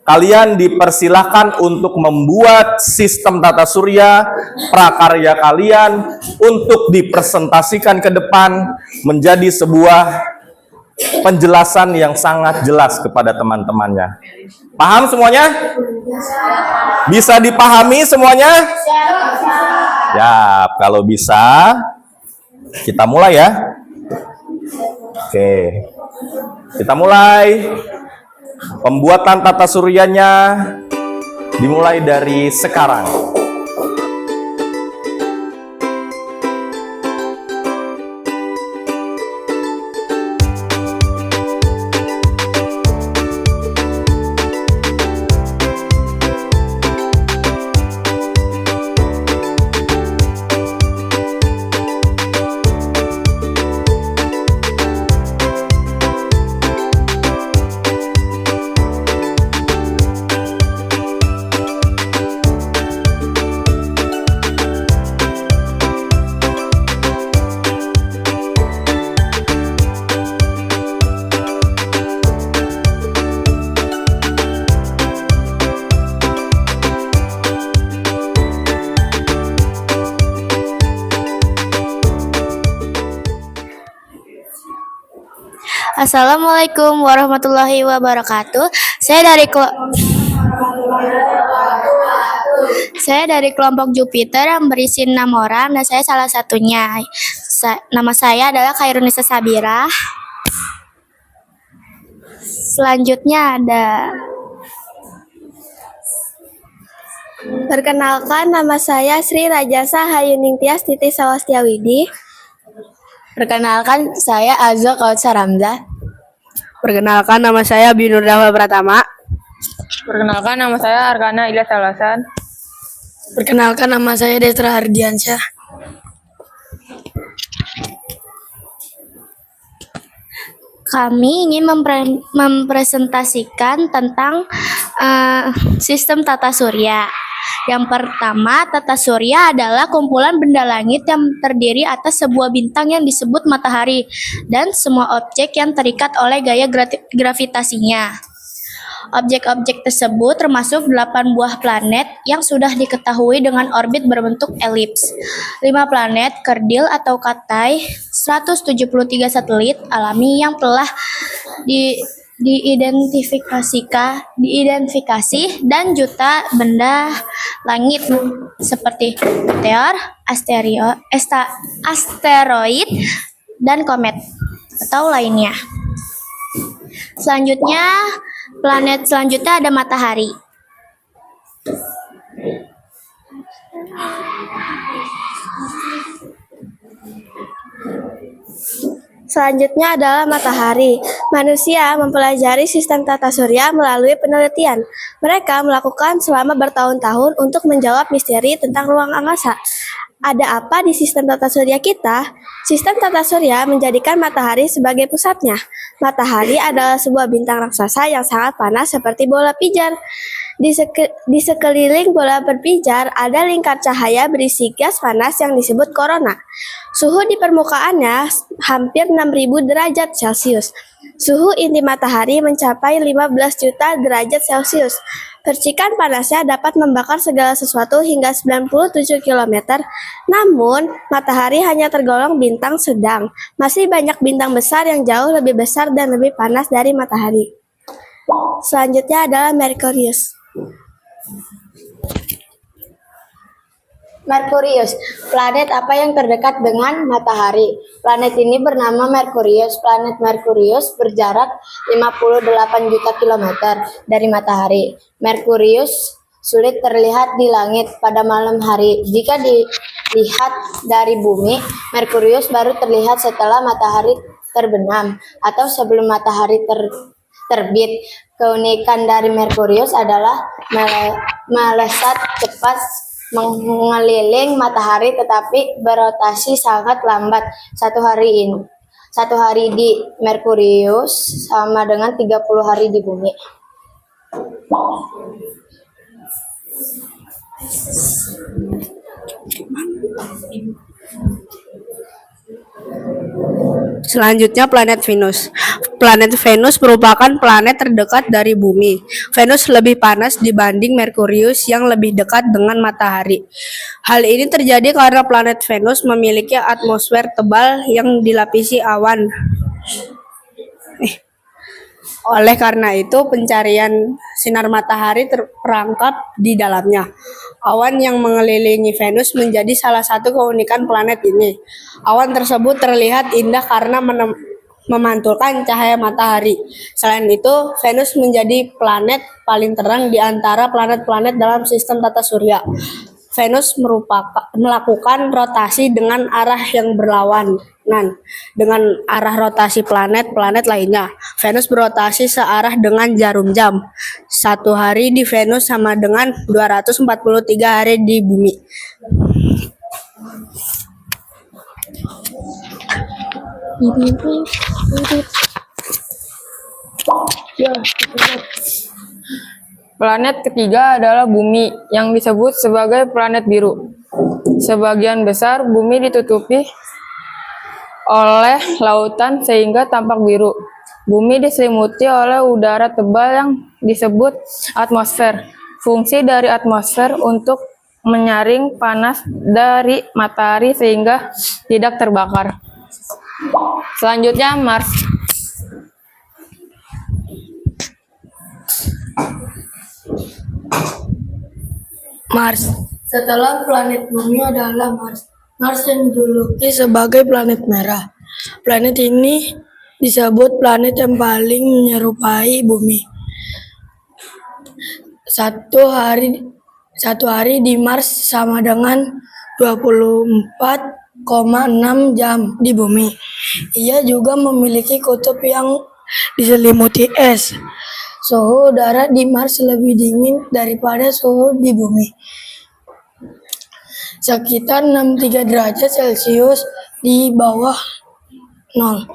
Kalian dipersilahkan untuk membuat sistem tata surya prakarya kalian untuk dipresentasikan ke depan menjadi sebuah penjelasan yang sangat jelas kepada teman-temannya. Paham semuanya? Bisa dipahami semuanya? Ya, kalau bisa kita mulai ya. Oke. Kita mulai. Pembuatan tata suryanya dimulai dari sekarang. Assalamualaikum warahmatullahi wabarakatuh. Saya dari kelompok Jupiter yang berisi 6 orang dan saya salah satunya. Nama saya adalah Khairunisa Sabira. Selanjutnya ada Perkenalkan, nama saya Sri Rajasa Hayuningtyas Titi Sawastiawidi. Perkenalkan, saya Azza Kautsar Hamzah. Perkenalkan, nama saya Binur Dahwa Pratama. Perkenalkan, nama saya Arkana Ilyas Alasan. Perkenalkan, nama saya Destra Hardiansyah. Kami ingin mempresentasikan tentang sistem tata surya. Yang pertama, tata surya adalah kumpulan benda langit yang terdiri atas sebuah bintang yang disebut matahari dan semua objek yang terikat oleh gaya gravitasinya. Objek-objek tersebut termasuk 8 buah planet yang sudah diketahui dengan orbit berbentuk elips, 5 planet kerdil atau katai, 173 satelit alami yang telah diidentifikasi dan juta benda langit seperti meteor, asteroid, dan komet atau lainnya. Selanjutnya, planet selanjutnya ada matahari. Selanjutnya adalah matahari. Manusia mempelajari sistem tata surya melalui penelitian. Mereka melakukan selama bertahun-tahun untuk menjawab misteri tentang ruang angkasa. Ada apa di sistem tata surya kita? Sistem tata surya menjadikan matahari sebagai pusatnya. Matahari adalah sebuah bintang raksasa yang sangat panas seperti bola pijar. Di sekeliling bola berpijar ada lingkar cahaya berisi gas panas yang disebut korona. Suhu di permukaannya hampir 6.000 derajat Celcius. Suhu inti matahari mencapai 15 juta derajat Celcius. Percikan panasnya dapat membakar segala sesuatu hingga 97 km. Namun, matahari hanya tergolong bintang sedang. Masih banyak bintang besar yang jauh lebih besar dan lebih panas dari matahari. Selanjutnya adalah Merkurius. Merkurius, planet apa yang terdekat dengan matahari? Planet ini bernama Merkurius. Planet Merkurius berjarak 58 juta kilometer dari matahari. Merkurius sulit terlihat di langit pada malam hari. Jika dilihat dari bumi, Merkurius baru terlihat setelah matahari terbenam atau sebelum matahari terbit. Keunikan dari Merkurius adalah melesat cepat mengeliling matahari tetapi berotasi sangat lambat. Satu hari di Merkurius sama dengan 30 hari di bumi. Selanjutnya planet Venus. Planet Venus merupakan planet terdekat dari bumi. Venus lebih panas dibanding Merkurius yang lebih dekat dengan matahari. Hal ini terjadi karena planet Venus memiliki atmosfer tebal yang dilapisi awan. Oleh karena itu, pencarian sinar matahari terperangkap di dalamnya. Awan yang mengelilingi Venus menjadi salah satu keunikan planet ini. Awan tersebut terlihat indah karena memantulkan cahaya matahari. Selain itu, Venus menjadi planet paling terang di antara planet-planet dalam sistem tata surya. Venus melakukan rotasi dengan arah yang berlawanan dengan arah rotasi planet-planet lainnya. Venus berotasi searah dengan jarum jam. Satu hari di Venus sama dengan 243 hari di bumi. Planet ketiga adalah Bumi, yang disebut sebagai planet biru. Sebagian besar bumi ditutupi oleh lautan sehingga tampak biru. Bumi diselimuti oleh udara tebal yang disebut atmosfer. Fungsi dari atmosfer untuk menyaring panas dari matahari sehingga tidak terbakar. Selanjutnya Mars. Mars. Setelah planet bumi adalah Mars. Mars yang dijuluki sebagai planet merah. Planet ini disebut planet yang paling menyerupai bumi. Satu hari di Mars sama dengan 24,6 jam di bumi. Ia juga memiliki kutub yang diselimuti es. Suhu udara di Mars lebih dingin daripada suhu di bumi. Sekitar 63 derajat Celcius di bawah 0.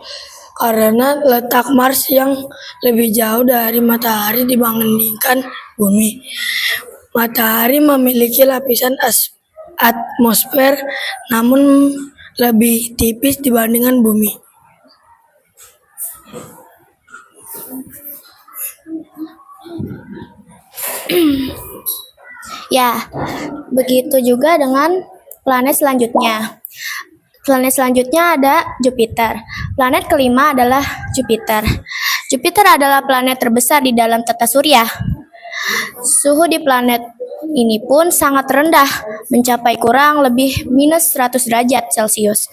Karena letak Mars yang lebih jauh dari matahari dibandingkan bumi. Matahari memiliki lapisan atmosfer namun lebih tipis dibandingkan bumi. Ya, begitu juga dengan planet selanjutnya. Planet selanjutnya ada Jupiter. Planet kelima adalah Jupiter. Jupiter adalah planet terbesar di dalam tata surya. Suhu di planet ini pun sangat rendah, mencapai kurang lebih minus 100 derajat Celcius.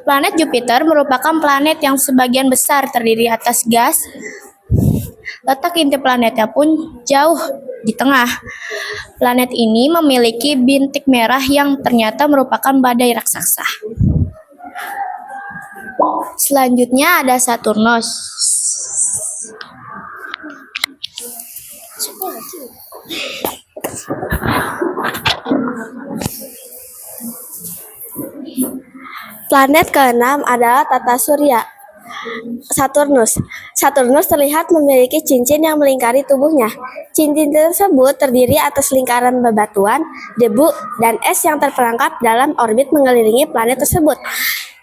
Planet Jupiter merupakan planet yang sebagian besar terdiri atas gas. Letak inti planetnya pun jauh di tengah. Planet ini memiliki bintik merah yang ternyata merupakan badai raksasa. Selanjutnya ada Saturnus. Planet keenam adalah tata surya. Saturnus. Saturnus terlihat memiliki cincin yang melingkari tubuhnya. Cincin tersebut terdiri atas lingkaran bebatuan, debu, dan es yang terperangkap dalam orbit mengelilingi planet tersebut.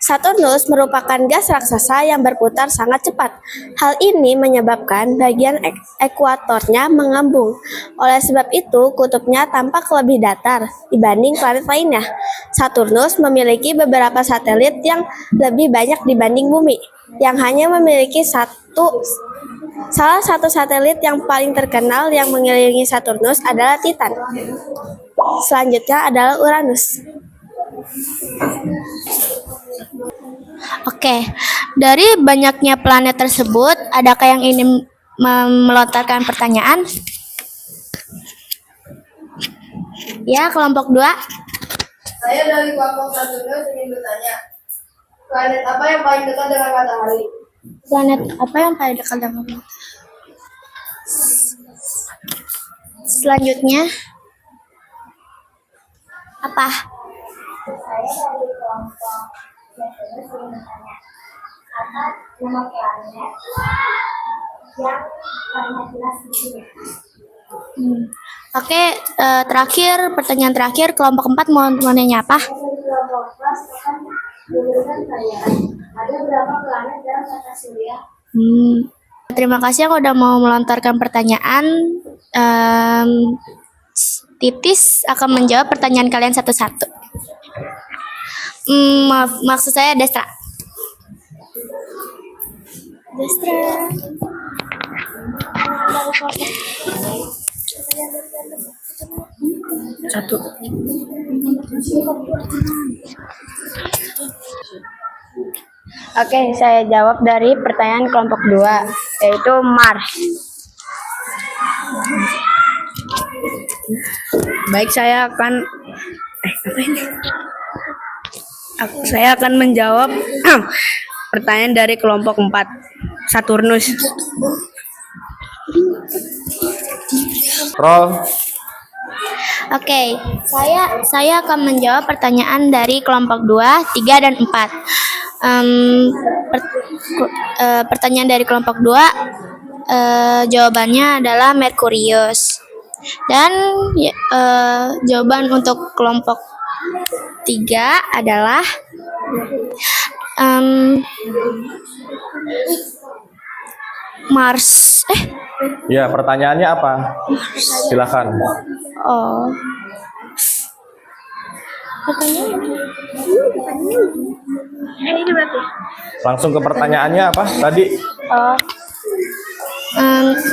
Saturnus merupakan gas raksasa yang berputar sangat cepat. Hal ini menyebabkan bagian ekuatornya mengembung. Oleh sebab itu, kutubnya tampak lebih datar dibanding planet lainnya. Saturnus memiliki beberapa satelit yang lebih banyak dibanding Bumi, yang hanya memiliki salah satu satelit yang paling terkenal yang mengelilingi Saturnus adalah Titan. Selanjutnya adalah Uranus. Oke, dari banyaknya planet tersebut, adakah yang ingin melontarkan pertanyaan? Ya, kelompok 2. Saya dari kelompok Saturnus ingin bertanya, planet apa yang paling dekat dengan matahari? Planet apa yang paling dekat dengan matahari? Selanjutnya, apa? Oke, terakhir pertanyaan terakhir kelompok 4 mau nanya apa? Ada berapa planet dalam tata surya? Terima kasih yang udah mau melontarkan pertanyaan. Titis akan menjawab pertanyaan kalian satu-satu. Maksud saya Destra. Satu. Oke, saya jawab dari pertanyaan kelompok 2, yaitu Mars. Baik, saya akan menjawab pertanyaan dari kelompok 4, Saturnus. Roll. Oke, saya akan menjawab pertanyaan dari kelompok 2, 3, dan 4. Pertanyaan dari kelompok 2, jawabannya adalah Merkurius. Dan jawaban untuk kelompok 3 adalah Mars. Ya, pertanyaannya apa? Silakan. Oh. Langsung ke pertanyaannya apa tadi?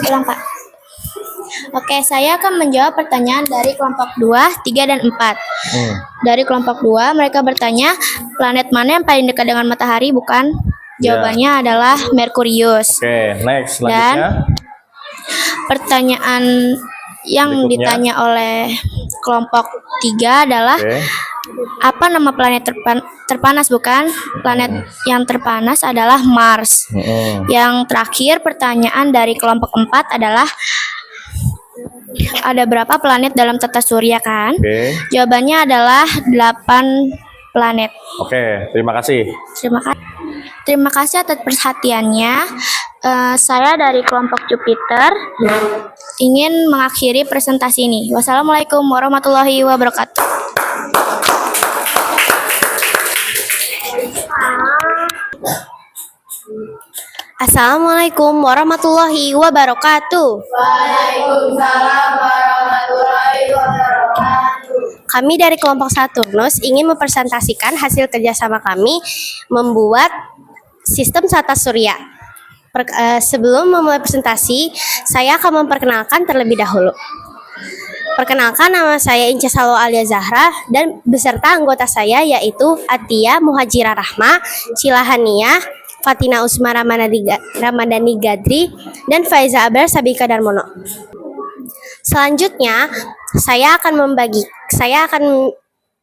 Ulang, Pak. Oke, saya akan menjawab pertanyaan dari kelompok 2, 3, dan 4. Dari kelompok 2, mereka bertanya, planet mana yang paling dekat dengan matahari, bukan? Jawabannya adalah Merkurius. Oke, next. Dan Selanjutnya. pertanyaan yang Berikutnya. ditanya oleh kelompok 3 adalah, Oke. apa nama planet terpanas, bukan? Planet yang terpanas adalah Mars. Yang terakhir, pertanyaan dari kelompok 4 adalah, ada berapa planet dalam tata surya, kan? Oke. Jawabannya adalah 8 planet. Oke, terima kasih. Terima kasih atas perhatiannya. Saya dari kelompok Jupiter ingin mengakhiri presentasi ini. Wassalamualaikum warahmatullahi wabarakatuh. Assalamualaikum warahmatullahi wabarakatuh. Waalaikumsalam warahmatullahi wabarakatuh. Kami dari kelompok Saturnus ingin mempresentasikan hasil kerjasama kami membuat sistem tata surya. Sebelum memulai presentasi, saya akan memperkenalkan terlebih dahulu. Perkenalkan, nama saya Inca Salo Alia Zahra dan beserta anggota saya yaitu Atia Muhajirah Rahma, Cilahania, Fatina Usma Ramadhani Gadri, dan Faiza Abel Sabika Darmono. Selanjutnya, saya akan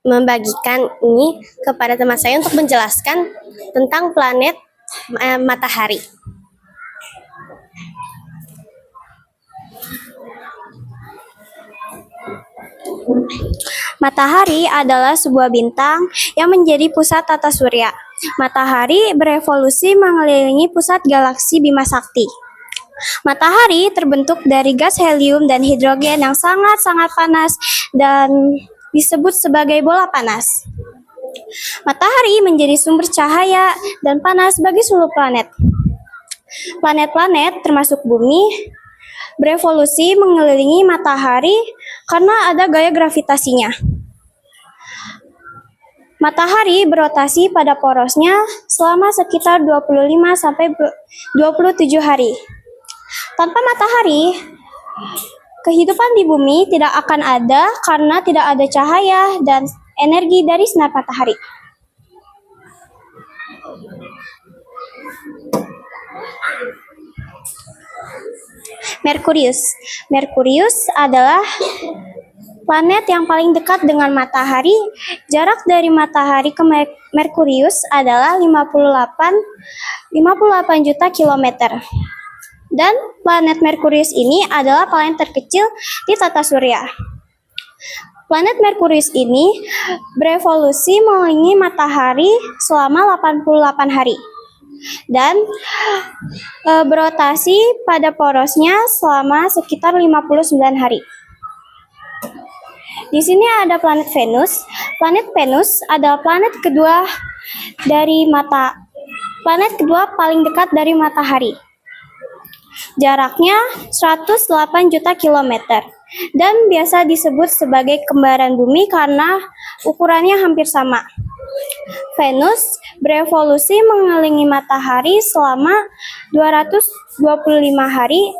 membagikan ini kepada teman saya untuk menjelaskan tentang planet matahari. Matahari adalah sebuah bintang yang menjadi pusat tata surya. Matahari berevolusi mengelilingi pusat galaksi Bima Sakti. Matahari terbentuk dari gas helium dan hidrogen yang sangat-sangat panas dan disebut sebagai bola panas. Matahari menjadi sumber cahaya dan panas bagi seluruh planet. Planet-planet termasuk bumi berevolusi mengelilingi matahari karena ada gaya gravitasinya. Matahari berotasi pada porosnya selama sekitar 25 sampai 27 hari. Tanpa matahari, kehidupan di bumi tidak akan ada karena tidak ada cahaya dan energi dari sinar matahari. Merkurius adalah planet yang paling dekat dengan matahari. Jarak dari matahari ke Merkurius adalah 58 juta kilometer. Dan planet Merkurius ini adalah planet terkecil di tata surya. Planet Merkurius ini berevolusi mengelilingi matahari selama 88 hari. Dan berotasi pada porosnya selama sekitar 59 hari. Di sini ada planet Venus. Planet Venus adalah planet kedua paling dekat dari matahari. Jaraknya 108 juta kilometer dan biasa disebut sebagai kembaran bumi karena ukurannya hampir sama. Venus berevolusi mengelilingi matahari selama 225 hari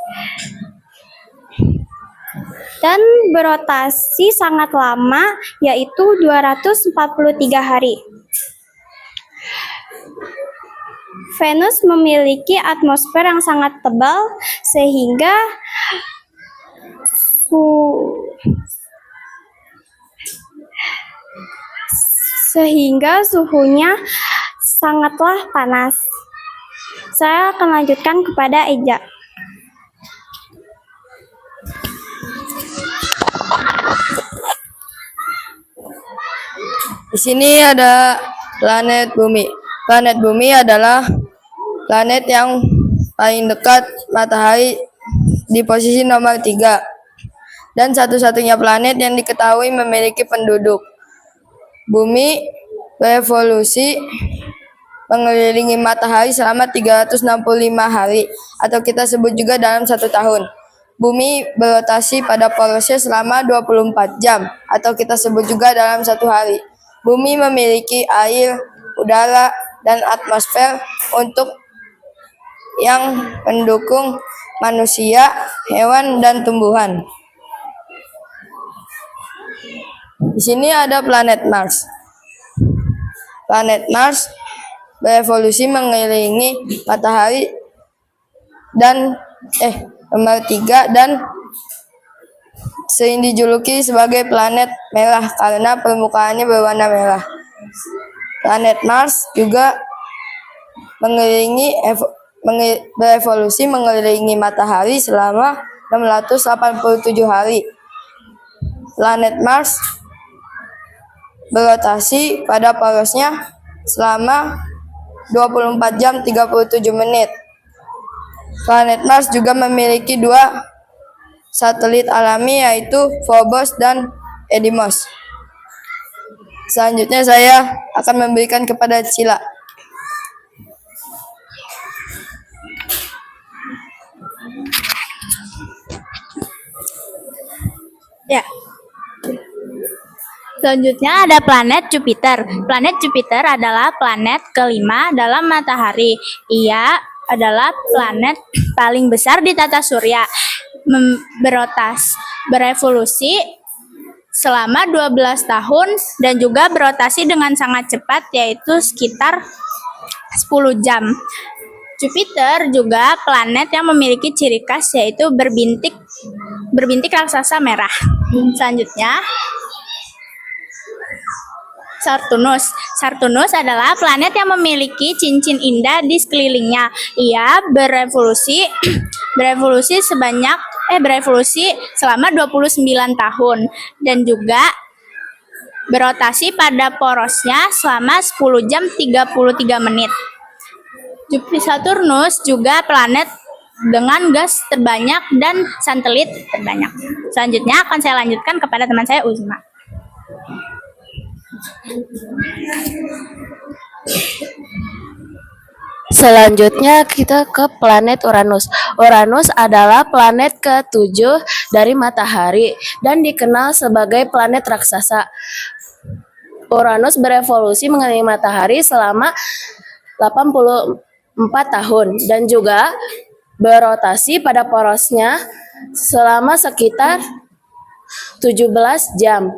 dan berotasi sangat lama, yaitu 243 hari. Venus memiliki atmosfer yang sangat tebal sehingga suhunya sangatlah panas. Saya akan lanjutkan kepada Eja. Di sini ada planet Bumi. Planet Bumi adalah planet yang paling dekat matahari di posisi nomor 3 dan satu-satunya planet yang diketahui memiliki penduduk. Bumi berevolusi mengelilingi matahari selama 365 hari atau kita sebut juga dalam 1 tahun. Bumi berotasi pada porosnya selama 24 jam atau kita sebut juga dalam 1 hari. Bumi memiliki air, udara, dan atmosfer untuk yang mendukung manusia, hewan, dan tumbuhan. Di sini ada planet Mars. Planet Mars berevolusi mengelilingi matahari dan nomor 3 dan sering dijuluki sebagai planet merah karena permukaannya berwarna merah. Planet Mars juga berevolusi mengelilingi matahari selama 687 hari. Planet Mars berotasi pada porosnya selama 24 jam 37 menit. Planet Mars juga memiliki 2 satelit alami yaitu Phobos dan Didymos. Selanjutnya saya akan memberikan kepada Cila. Ya. Selanjutnya ada planet Jupiter. Planet Jupiter adalah planet kelima dalam matahari. Ia adalah planet paling besar di tata surya. Berevolusi selama 12 tahun dan juga berotasi dengan sangat cepat, yaitu sekitar 10 jam. Jupiter juga planet yang memiliki ciri khas, yaitu berbintik raksasa merah. Selanjutnya, Saturnus. Saturnus adalah planet yang memiliki cincin indah di sekelilingnya. Ia berevolusi selama 29 tahun dan juga berotasi pada porosnya selama 10 jam 33 menit. Saturnus juga planet dengan gas terbanyak dan satelit terbanyak. Selanjutnya akan saya lanjutkan kepada teman saya Uzma. Selanjutnya kita ke planet Uranus. Uranus adalah planet ke-7 dari matahari dan dikenal sebagai planet raksasa. Uranus berevolusi mengenai matahari selama 84 tahun dan juga berotasi pada porosnya selama sekitar 17 jam.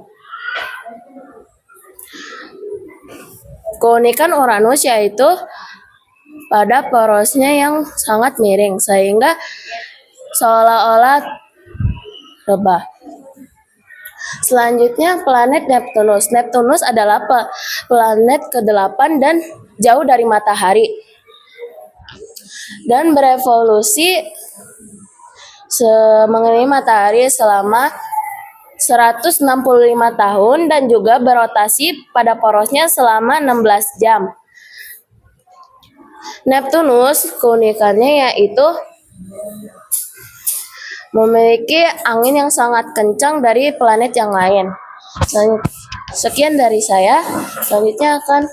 Keunikan Uranus yaitu pada porosnya yang sangat miring sehingga seolah-olah rebah. Selanjutnya planet Neptunus. Neptunus adalah planet ke-8 dan jauh dari matahari dan berevolusi mengenai matahari selama 165 tahun dan juga berotasi pada porosnya selama 16 jam. Neptunus keunikannya yaitu memiliki angin yang sangat kencang dari planet yang lain. Sekian dari saya, selanjutnya akan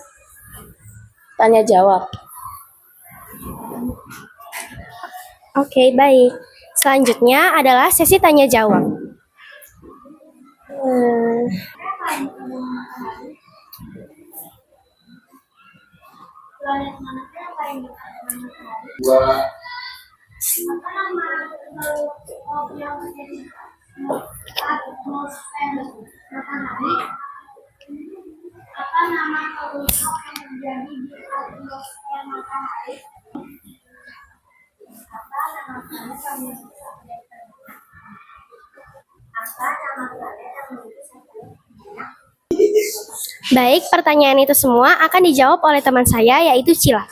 tanya jawab. Oke, baik. Selanjutnya adalah sesi tanya jawab. Baik, pertanyaan itu semua akan dijawab oleh teman saya yaitu Cila.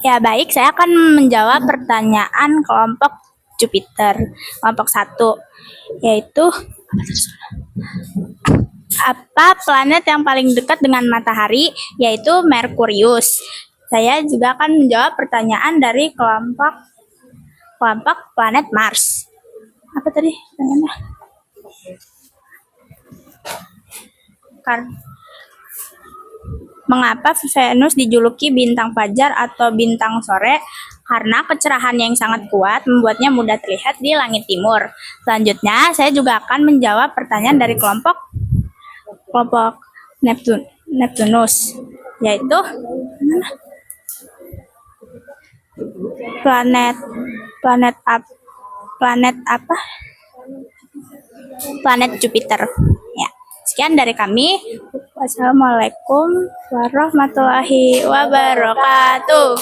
Ya baik, saya akan menjawab pertanyaan kelompok Jupiter, kelompok 1, yaitu apa planet yang paling dekat dengan matahari, yaitu Merkurius. Saya juga akan menjawab pertanyaan dari kelompok planet Mars. Apa tadi pertanyaannya? Mengapa Venus dijuluki bintang fajar atau bintang sore? Karena kecerahannya yang sangat kuat membuatnya mudah terlihat di langit timur. Selanjutnya, saya juga akan menjawab pertanyaan dari kelompok Neptunus, yaitu planet Jupiter. Ya, sekian dari kami. Wassalamualaikum warahmatullahi wabarakatuh.